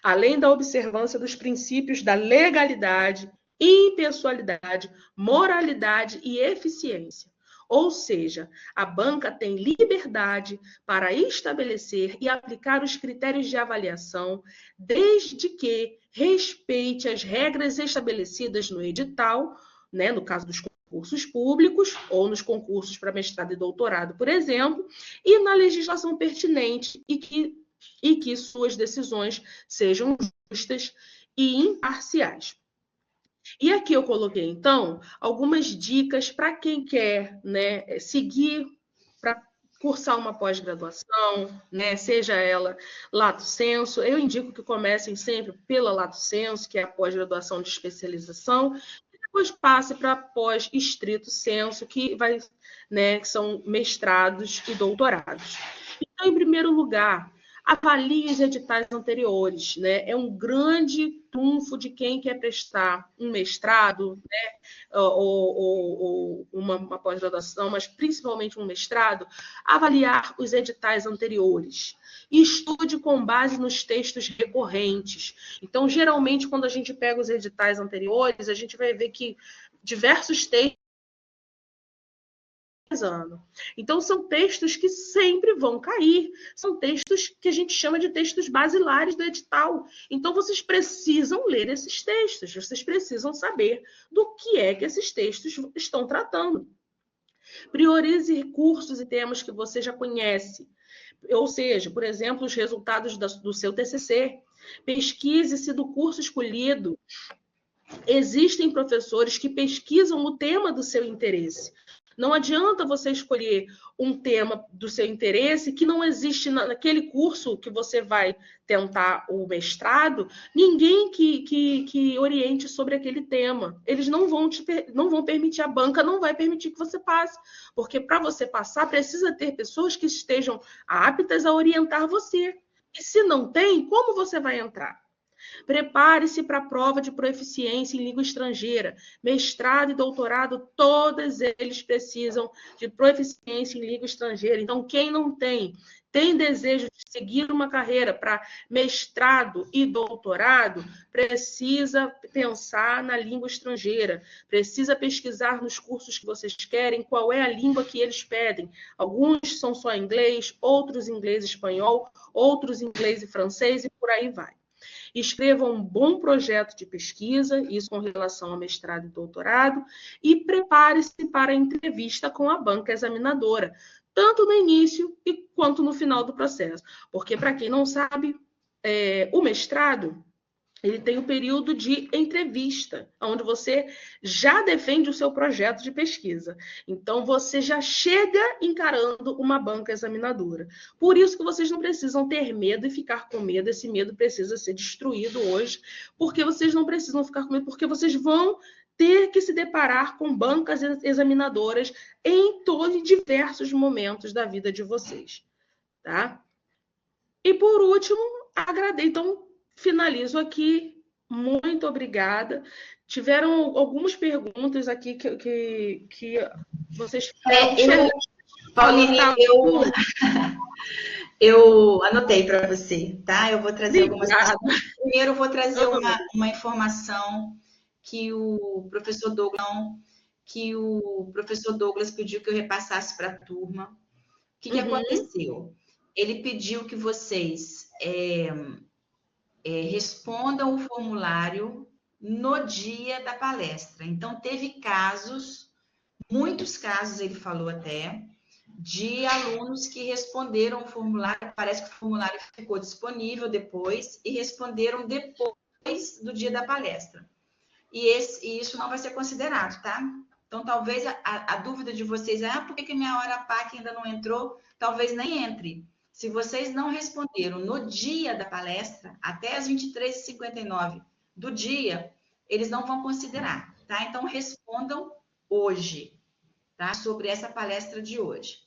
além da observância dos princípios da legalidade, impessoalidade, moralidade e eficiência. Ou seja, a banca tem liberdade para estabelecer e aplicar os critérios de avaliação, desde que respeite as regras estabelecidas no edital, né, no caso dos concursos públicos, ou nos concursos para mestrado e doutorado, por exemplo, e na legislação pertinente e que suas decisões sejam justas e imparciais. E aqui eu coloquei, então, algumas dicas para quem quer, né, seguir para cursar uma pós-graduação, né, seja ela lato sensu. Eu indico que comecem sempre pela lato sensu, que é a pós-graduação de especialização, e depois passe para pós estrito sensu, que que são mestrados e doutorados. Então, em primeiro lugar, avalie os editais anteriores, né? É um grande trunfo de quem quer prestar um mestrado, né? ou uma pós-graduação, mas principalmente um mestrado, avaliar os editais anteriores. E estude com base nos textos recorrentes. Então, geralmente, quando a gente pega os editais anteriores, a gente vai ver que diversos textos ano. Então, são textos que sempre vão cair. São textos que a gente chama de textos basilares do edital. Então, vocês precisam ler esses textos. Vocês precisam saber do que é que esses textos estão tratando. Priorize recursos e temas que você já conhece. Ou seja, por exemplo, os resultados do seu TCC. Pesquise se do curso escolhido existem professores que pesquisam o tema do seu interesse. Não adianta você escolher um tema do seu interesse que não existe naquele curso que você vai tentar o mestrado, ninguém que oriente sobre aquele tema. Eles não vão permitir, a banca não vai permitir que você passe, porque para você passar precisa ter pessoas que estejam aptas a orientar você. E se não tem, como você vai entrar? Prepare-se para a prova de proficiência em língua estrangeira. Mestrado e doutorado, todos eles precisam de proficiência em língua estrangeira. Então, quem não tem desejo de seguir uma carreira para mestrado e doutorado, precisa pensar na língua estrangeira, precisa pesquisar nos cursos que vocês querem qual é a língua que eles pedem. Alguns são só inglês, outros inglês e espanhol, outros inglês e francês e por aí vai. Escreva um bom projeto de pesquisa, isso com relação ao mestrado e doutorado, e prepare-se para a entrevista com a banca examinadora, tanto no início quanto no final do processo. Porque, para quem não sabe, o mestrado, ele tem o período de entrevista, onde você já defende o seu projeto de pesquisa. Então, você já chega encarando uma banca examinadora. Por isso que vocês não precisam ter medo e ficar com medo. Esse medo precisa ser destruído hoje, porque vocês não precisam ficar com medo, porque vocês vão ter que se deparar com bancas examinadoras em todos e diversos momentos da vida de vocês, tá? E por último, agradeço. Então, finalizo aqui. Muito obrigada. Tiveram algumas perguntas aqui que vocês fizeram. Pauline, eu anotei para você, tá? Eu vou trazer algumas questões. Primeiro, eu vou trazer uma informação que o professor Douglas pediu que eu repassasse para a turma. O que aconteceu? Ele pediu que vocês respondam o formulário no dia da palestra. Então, teve casos, muitos casos, ele falou até, de alunos que responderam o formulário, parece que o formulário ficou disponível depois, e responderam depois do dia da palestra. E isso não vai ser considerado, tá? Então, talvez a dúvida de vocês é, por que minha hora PAC ainda não entrou? Talvez nem entre. Se vocês não responderam no dia da palestra, até as 23h59 do dia, eles não vão considerar, tá? Então, respondam hoje, tá? Sobre essa palestra de hoje.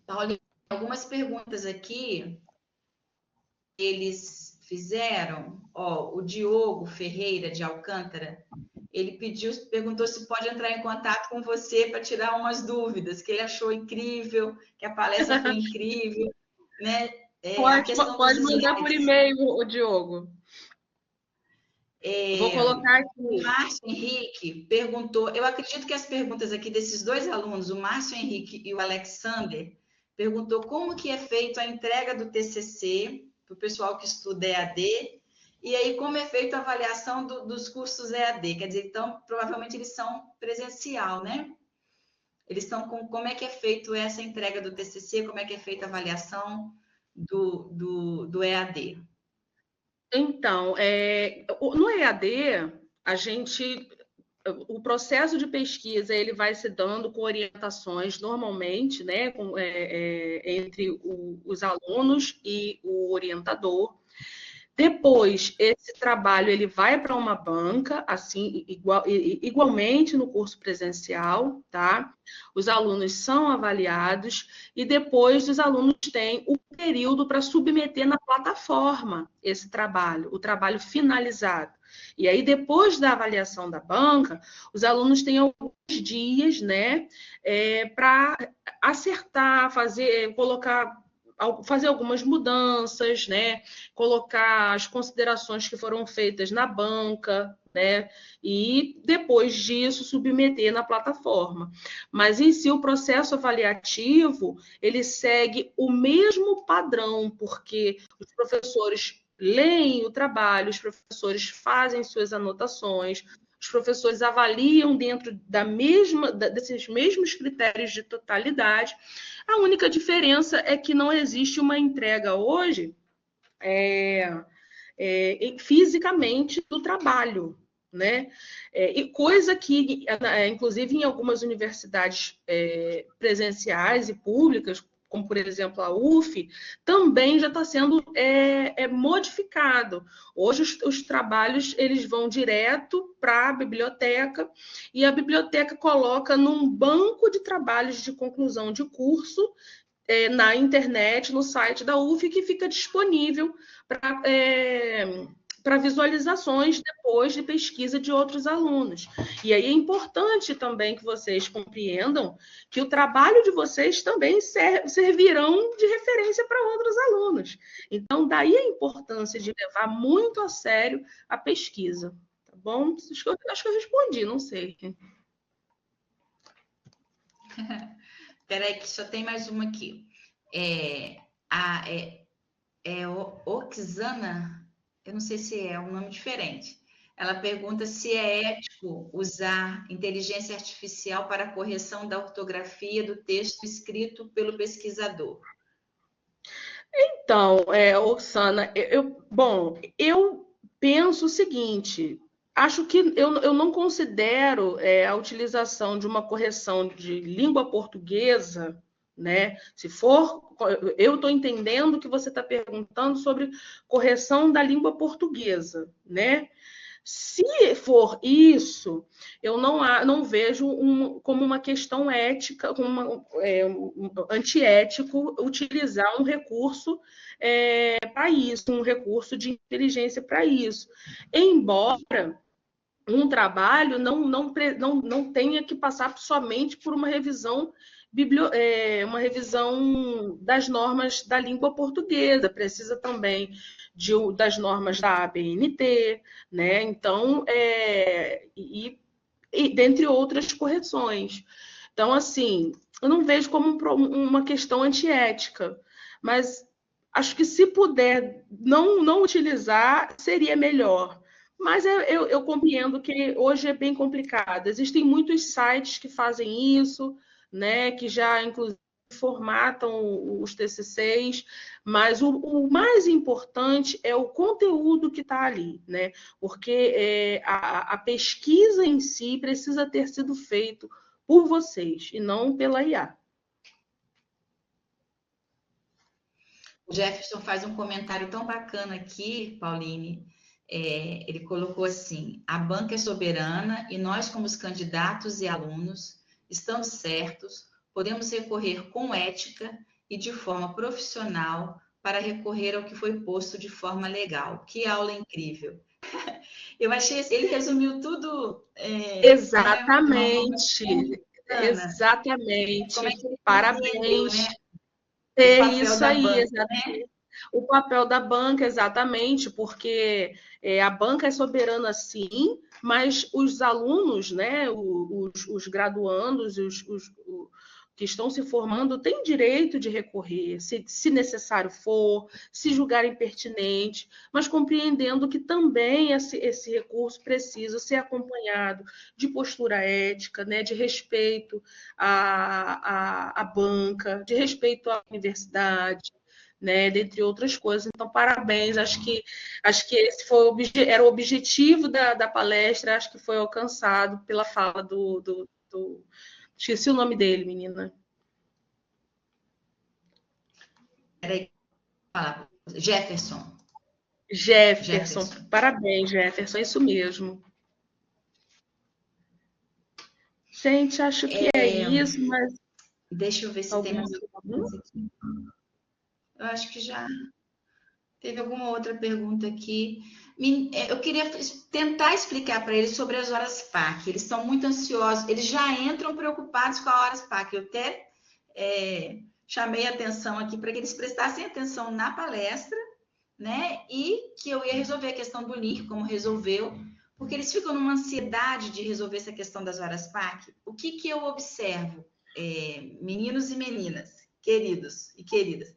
Olha, algumas perguntas aqui eles fizeram. Ó, o Diogo Ferreira de Alcântara, ele perguntou se pode entrar em contato com você para tirar umas dúvidas, que ele achou incrível, que a palestra foi incrível, né? Pode mandar por e-mail, o Diogo. Vou colocar aqui. O Márcio Henrique perguntou, eu acredito que as perguntas aqui desses dois alunos, o Márcio Henrique e o Alexander, perguntou como que é feita a entrega do TCC para o pessoal que estuda EAD, e aí como é feita a avaliação dos cursos EAD, quer dizer, então, provavelmente eles são presencial, né? Eles estão com como é que é feito essa entrega do TCC, como é que é feita a avaliação do EAD. Então, no EAD, o processo de pesquisa ele vai se dando com orientações normalmente, né, entre os alunos e o orientador. Depois, esse trabalho ele vai para uma banca, assim, igualmente no curso presencial, tá? Os alunos são avaliados e depois os alunos têm o período para submeter na plataforma esse trabalho, o trabalho finalizado. E aí, depois da avaliação da banca, os alunos têm alguns dias, né, para acertar, fazer algumas mudanças, né? Colocar as considerações que foram feitas na banca, né? E depois disso submeter na plataforma. Mas em si o processo avaliativo ele segue o mesmo padrão, porque os professores leem o trabalho, os professores fazem suas anotações, os professores avaliam dentro desses mesmos critérios de totalidade. A única diferença é que não existe uma entrega hoje fisicamente do trabalho, né? E coisa que, inclusive, em algumas universidades presenciais e públicas, como por exemplo a UF, também já está sendo modificado. Hoje os trabalhos eles vão direto para a biblioteca e a biblioteca coloca num banco de trabalhos de conclusão de curso na internet, no site da UF, que fica disponível para visualizações depois de pesquisa de outros alunos. E aí é importante também que vocês compreendam que o trabalho de vocês também servirão de referência para outros alunos. Então, daí a importância de levar muito a sério a pesquisa. Tá bom? Acho que eu respondi, não sei. Espera aí que só tem mais uma aqui. Oxana, eu não sei se é um nome diferente. Ela pergunta se é ético usar inteligência artificial para a correção da ortografia do texto escrito pelo pesquisador. Então, Oxana, bom, eu penso o seguinte, acho que eu não considero a utilização de uma correção de língua portuguesa, né? Se for, eu estou entendendo que você está perguntando sobre correção da língua portuguesa, né? Se for isso, eu não vejo como uma questão ética, antiético, utilizar um recurso para isso, um recurso de inteligência para isso. Embora um trabalho não tenha que passar somente por uma revisão uma revisão das normas da língua portuguesa, precisa também das normas da ABNT, né? Então, dentre outras correções. Então, assim, eu não vejo como uma questão antiética, mas acho que se puder não utilizar, seria melhor. Mas eu compreendo que hoje é bem complicado. Existem muitos sites que fazem isso, né? Que já, inclusive, formatam os TCCs, mas o mais importante é o conteúdo que está ali, né? Porque a pesquisa em si precisa ter sido feita por vocês e não pela IA. O Jefferson faz um comentário tão bacana aqui, Pauline. Ele colocou assim: a banca é soberana e nós, como os candidatos e alunos, estamos certos, podemos recorrer com ética e de forma profissional para recorrer ao que foi posto de forma legal. Que aula incrível! Eu achei, ele resumiu tudo. Exatamente, Ana, como é exatamente. que ele entendeu, Parabéns. né? O É papel isso da aí, banca. exatamente. O papel da banca, exatamente, porque a banca é soberana, sim, mas os alunos, né, os graduandos, que estão se formando, têm direito de recorrer, se necessário for, se julgarem pertinente, mas compreendendo que também esse recurso precisa ser acompanhado de postura ética, né, de respeito à banca, de respeito à universidade, né, dentre outras coisas. Então, parabéns. Acho que esse era o objetivo da palestra, acho que foi alcançado pela fala do. Esqueci o nome dele, menina. Peraí, fala. Jefferson. Jefferson. Parabéns, Jefferson. É isso mesmo. Gente, acho que é isso, mas. Deixa eu ver se tem mais alguma Alguma? coisa aqui. Eu acho que já teve alguma outra pergunta aqui. Eu queria tentar explicar para eles sobre as horas PAC. Eles são muito ansiosos, eles já entram preocupados com a horas PAC. Eu até chamei a atenção aqui para que eles prestassem atenção na palestra, né? E que eu ia resolver a questão do link, como resolveu, porque eles ficam numa ansiedade de resolver essa questão das horas PAC. O que eu observo, meninos e meninas, queridos e queridas?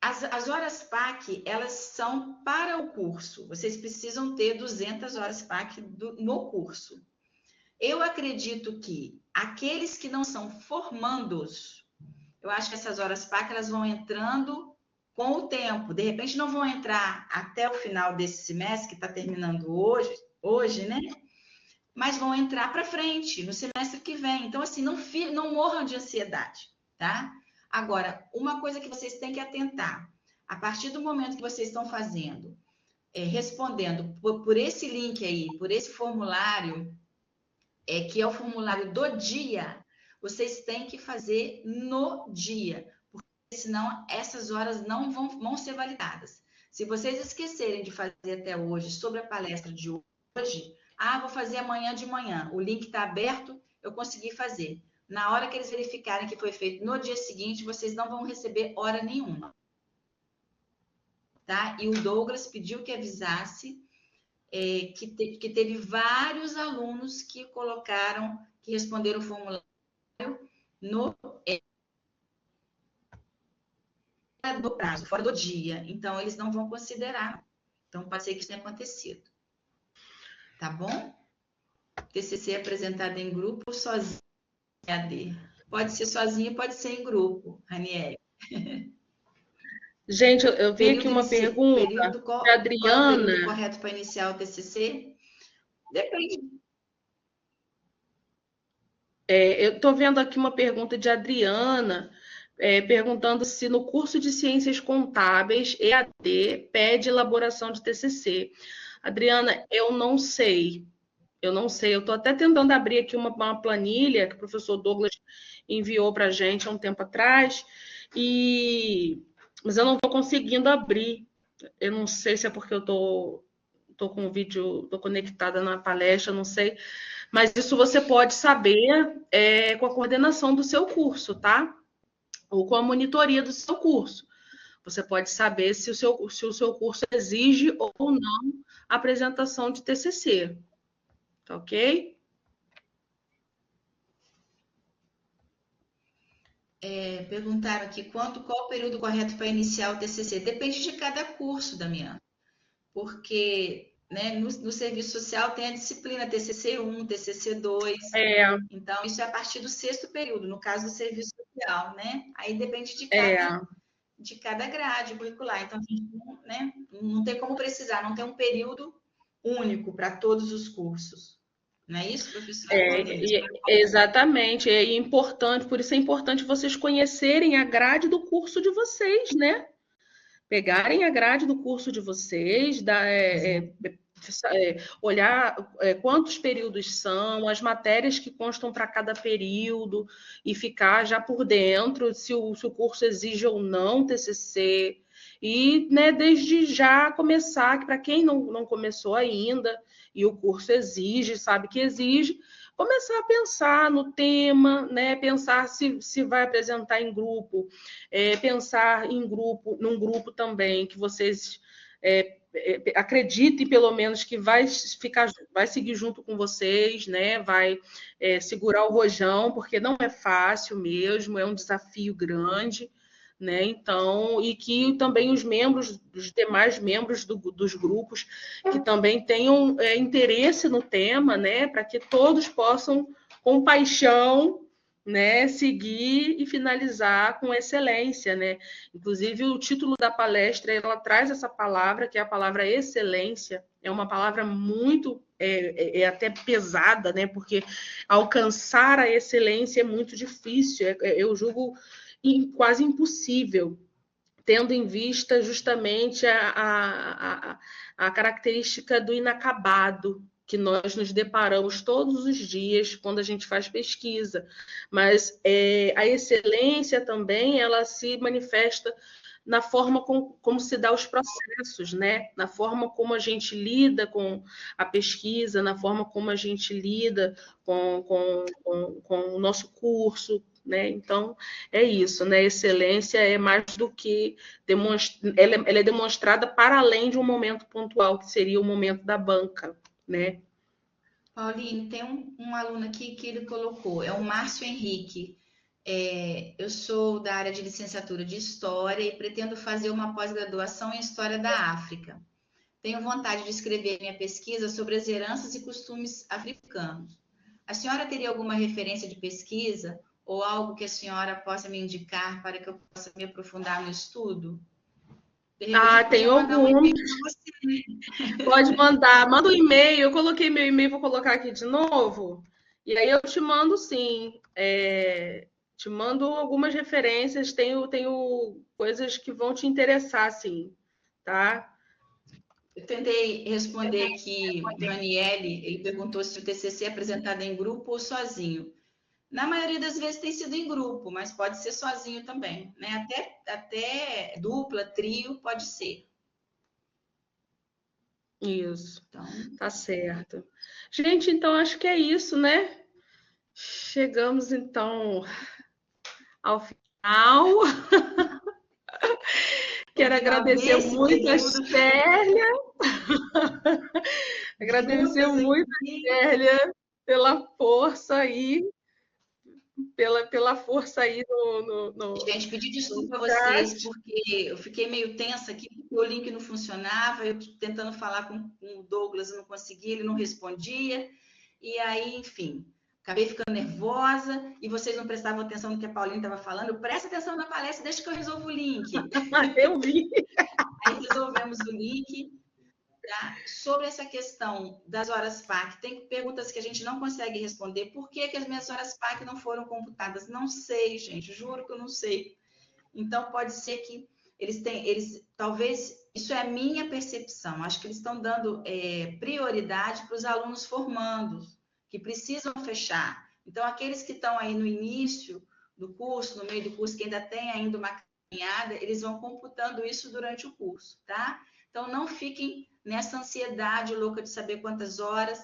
As horas PAC, elas são para o curso. Vocês precisam ter 200 horas PAC no curso. Eu acredito que aqueles que não são formandos, eu acho que essas horas PAC, elas vão entrando com o tempo. De repente, não vão entrar até o final desse semestre, que está terminando hoje, né? Mas vão entrar para frente, no semestre que vem. Então, assim, não morram de ansiedade, tá? Agora, uma coisa que vocês têm que atentar, a partir do momento que vocês estão fazendo, respondendo por esse link aí, por esse formulário, que é o formulário do dia, vocês têm que fazer no dia, porque senão essas horas não vão ser validadas. Se vocês esquecerem de fazer até hoje sobre a palestra de hoje, vou fazer amanhã de manhã, o link está aberto, eu consegui fazer. Na hora que eles verificarem que foi feito no dia seguinte, vocês não vão receber hora nenhuma. Tá? E o Douglas pediu que avisasse que teve vários alunos que responderam o formulário do prazo, fora do dia. Então, eles não vão considerar. Então, pode ser que isso tenha acontecido. Tá bom? TCC apresentado em grupo ou sozinho? Pode ser sozinho, pode ser em grupo, Raniel. Gente, eu vi aqui uma pergunta de Qual é o período Adriana. correto para iniciar o TCC? Depende. Eu estou vendo aqui uma pergunta de Adriana, perguntando se no curso de Ciências Contábeis, EAD, pede elaboração de TCC. Adriana, eu não sei. Eu não sei. Eu estou até tentando abrir aqui uma planilha que o professor Douglas enviou para a gente há um tempo atrás, mas eu não estou conseguindo abrir. Eu não sei se é porque eu estou com o vídeo, estou conectada na palestra, não sei. Mas isso você pode saber com a coordenação do seu curso, tá? Ou com a monitoria do seu curso. Você pode saber se o seu curso exige ou não a apresentação de TCC. Tá ok? Perguntaram aqui qual o período correto para iniciar o TCC. Depende de cada curso, Damiana. Porque né, no serviço social tem a disciplina TCC1, TCC2. Então, isso é a partir do 6º período, no caso do serviço social, né? Aí depende de cada grade curricular. Então, né, não tem como precisar, não tem um período único para todos os cursos. Não é isso, professora? Exatamente, é importante, por isso é importante vocês conhecerem a grade do curso de vocês, né? Pegarem a grade do curso de vocês, olhar quantos períodos são, as matérias que constam para cada período e ficar já por dentro se o curso exige ou não TCC. E né, desde já começar, para quem não começou ainda e o curso exige, sabe que exige, começar a pensar no tema, né? Pensar se vai apresentar em grupo, pensar num grupo também que vocês acreditem pelo menos que vai seguir junto com vocês, né? Vai segurar o rojão, porque não é fácil mesmo, é um desafio grande. Né? Então, e que também os demais membros dos grupos que também tenham interesse no tema, né? Para que todos possam, com paixão, né, seguir e finalizar com excelência, né? Inclusive, o título da palestra, ela traz essa palavra, que é a palavra excelência, é uma palavra muito até pesada, né? Porque alcançar a excelência é muito difícil, eu julgo quase impossível, tendo em vista justamente a característica do inacabado que nós nos deparamos todos os dias quando a gente faz pesquisa. Mas a excelência também, ela se manifesta na forma como se dá os processos, né? Na forma como a gente lida com a pesquisa, na forma como a gente lida com o nosso curso, né? Então, é isso, né? Excelência é mais do que ela é demonstrada para além de um momento pontual, que seria o momento da banca, né? Pauline, tem um aluno aqui que ele colocou, é o Márcio Henrique. Eu sou da área de licenciatura de História e pretendo fazer uma pós-graduação em História da África. Tenho vontade de escrever minha pesquisa sobre as heranças e costumes africanos. A senhora teria alguma referência de pesquisa ou algo que a senhora possa me indicar para que eu possa me aprofundar no estudo? De repente, eu tem podia mandar um alguns. e-mail para você. Pode mandar. Manda um e-mail. Eu coloquei meu e-mail, vou colocar aqui de novo. E aí eu te mando, sim. Te mando algumas referências. Tenho coisas que vão te interessar, sim. Tá? Eu tentei responder aqui, Raniele, ele perguntou se o TCC é apresentado em grupo ou sozinho. Na maioria das vezes tem sido em grupo, mas pode ser sozinho também, né? Até dupla, trio, pode ser. Isso. Então, Tá certo. Gente, então acho que é isso, né? Chegamos, então, ao final. ao Quero final agradecer desse muito a período, Célia. Agradecer juntas muito aqui. a Célia pela força aí, pela força aí Gente, pedi no desculpa a vocês, chat. porque eu fiquei meio tensa aqui, porque o link não funcionava, eu tentando falar com o Douglas, não conseguia, ele não respondia, e aí, enfim, acabei ficando nervosa e vocês não prestavam atenção no que a Paulinha estava falando. Presta atenção na palestra, deixa que eu resolvo o link. Eu vi. Aí resolvemos o link. Tá? Sobre essa questão das horas PAC, tem perguntas que a gente não consegue responder. Por que as minhas horas PAC não foram computadas? Não sei, gente, juro que eu não sei. Então, pode ser que talvez, isso é a minha percepção, acho que eles estão dando prioridade para os alunos formandos, que precisam fechar. Então, aqueles que estão aí no início do curso, no meio do curso, que ainda tem ainda uma caminhada, eles vão computando isso durante o curso, tá? Então, não fiquem nessa ansiedade louca de saber quantas horas,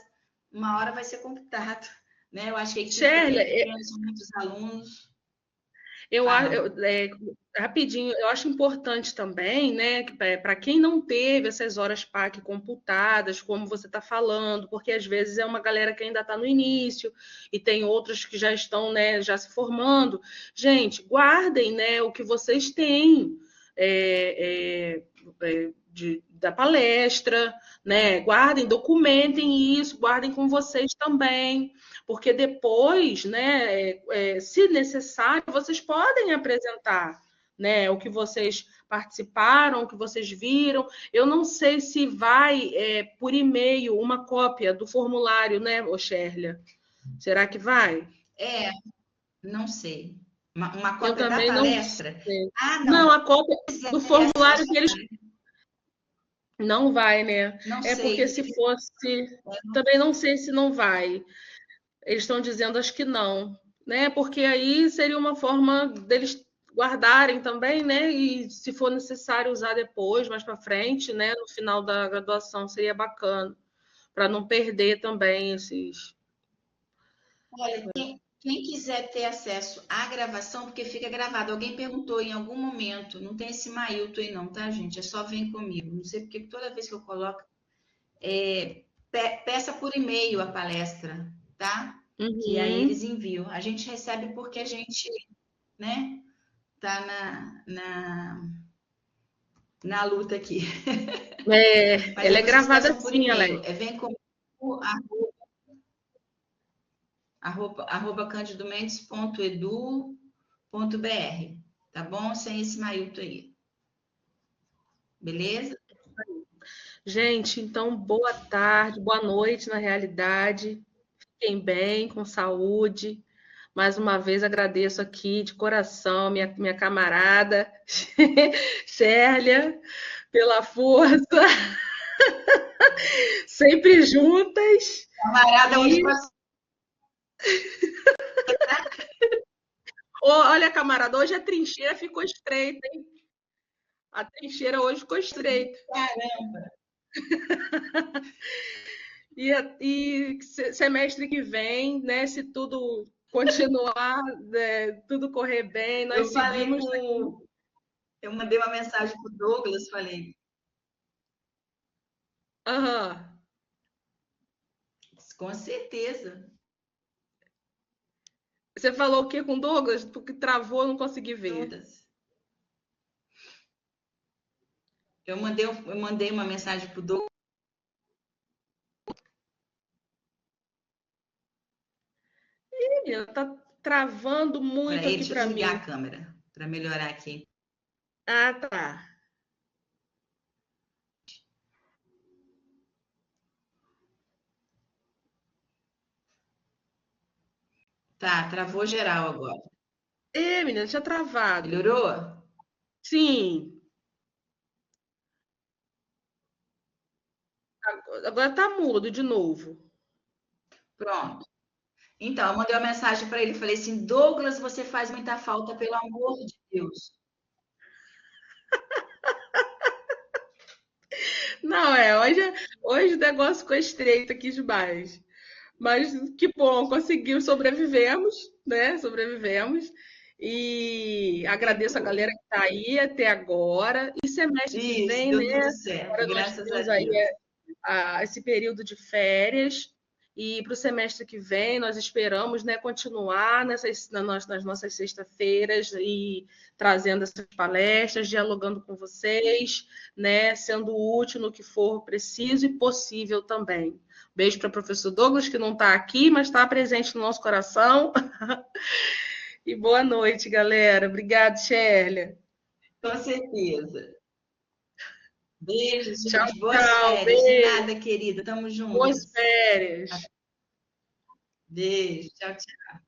uma hora vai ser computado, né? Eu acho que a equipe também é pequena, são muitos alunos. Rapidinho, eu acho importante também, né, para quem não teve essas horas PAC computadas, como você está falando, porque às vezes é uma galera que ainda está no início e tem outros que já estão, né, já se formando. Gente, guardem, né, o que vocês têm da palestra, né? Guardem, documentem isso, guardem com vocês também, porque depois, né, se necessário, vocês podem apresentar, né, o que vocês participaram, o que vocês viram. Eu não sei se vai por e-mail uma cópia do formulário, né, Xérlia? Será que vai? Não sei. Uma cópia Eu também da palestra? não sei. Ah, Não, não. a cópia do formulário que eles... Não vai, né? Não Porque sei. se fosse... Também não sei se não vai. Eles estão dizendo, acho que não, né? Porque aí seria uma forma deles guardarem também, né? E se for necessário usar depois, mais para frente, né? No final da graduação seria bacana, para não perder também esses. Olha, quem quiser ter acesso à gravação, porque fica gravado. Alguém perguntou em algum momento, não tem esse Mailton aí não, tá, gente? É só vem comigo. Não sei porque toda vez que eu coloco, peça por e-mail a palestra, tá? Uhum. Que aí eles enviam. A gente recebe porque a gente, né, tá na luta aqui. Ela é gravada assim, Alex. Vem comigo, @candidomendes.edu.br, tá bom? Sem esse Mailton aí. Beleza? Gente, então boa tarde, boa noite na realidade. Fiquem bem, com saúde. Mais uma vez agradeço aqui de coração minha camarada Xérlia pela força. Sempre juntas. Camarada, hoje Olha, camarada, hoje a trincheira ficou estreita, hein? A trincheira hoje ficou estreita. Caramba! E semestre que vem, né? Se tudo continuar, né, tudo correr bem, nós seguimos. Eu mandei uma mensagem para o Douglas, falei. Aham. Com certeza. Você falou o quê com o Douglas? Porque travou, eu não consegui ver. Todas. Eu mandei uma mensagem para o Douglas. Tá travando muito aqui para mim. Deixa eu desligar a câmera para melhorar aqui. Ah, tá. Tá, travou geral agora. Menina, tinha travado. Melhorou? Sim. Agora tá mudo de novo. Pronto. Então, eu mandei uma mensagem para ele, falei assim, Douglas, você faz muita falta, pelo amor de Deus. Não, hoje o negócio ficou estreito aqui demais. Mas que bom, conseguimos, sobrevivemos, né? Sobrevivemos. E agradeço a galera que está aí até agora. E semestre que vem, deu né? tudo certo, Agora nós graças a temos Deus. aí esse período de férias. E para o semestre que vem, nós esperamos, né, continuar nas nossas sextas-feiras e trazendo essas palestras, dialogando com vocês, né, sendo útil no que for preciso e possível também. Beijo para o professor Douglas, que não está aqui, mas está presente no nosso coração. E boa noite, galera. Obrigada, Shélia. Com certeza. Beijo, Tchau, gente. Boas tchau. férias. De Beijo. nada, querida. Tamo Boas juntas. férias. Beijo. Tchau, tchau.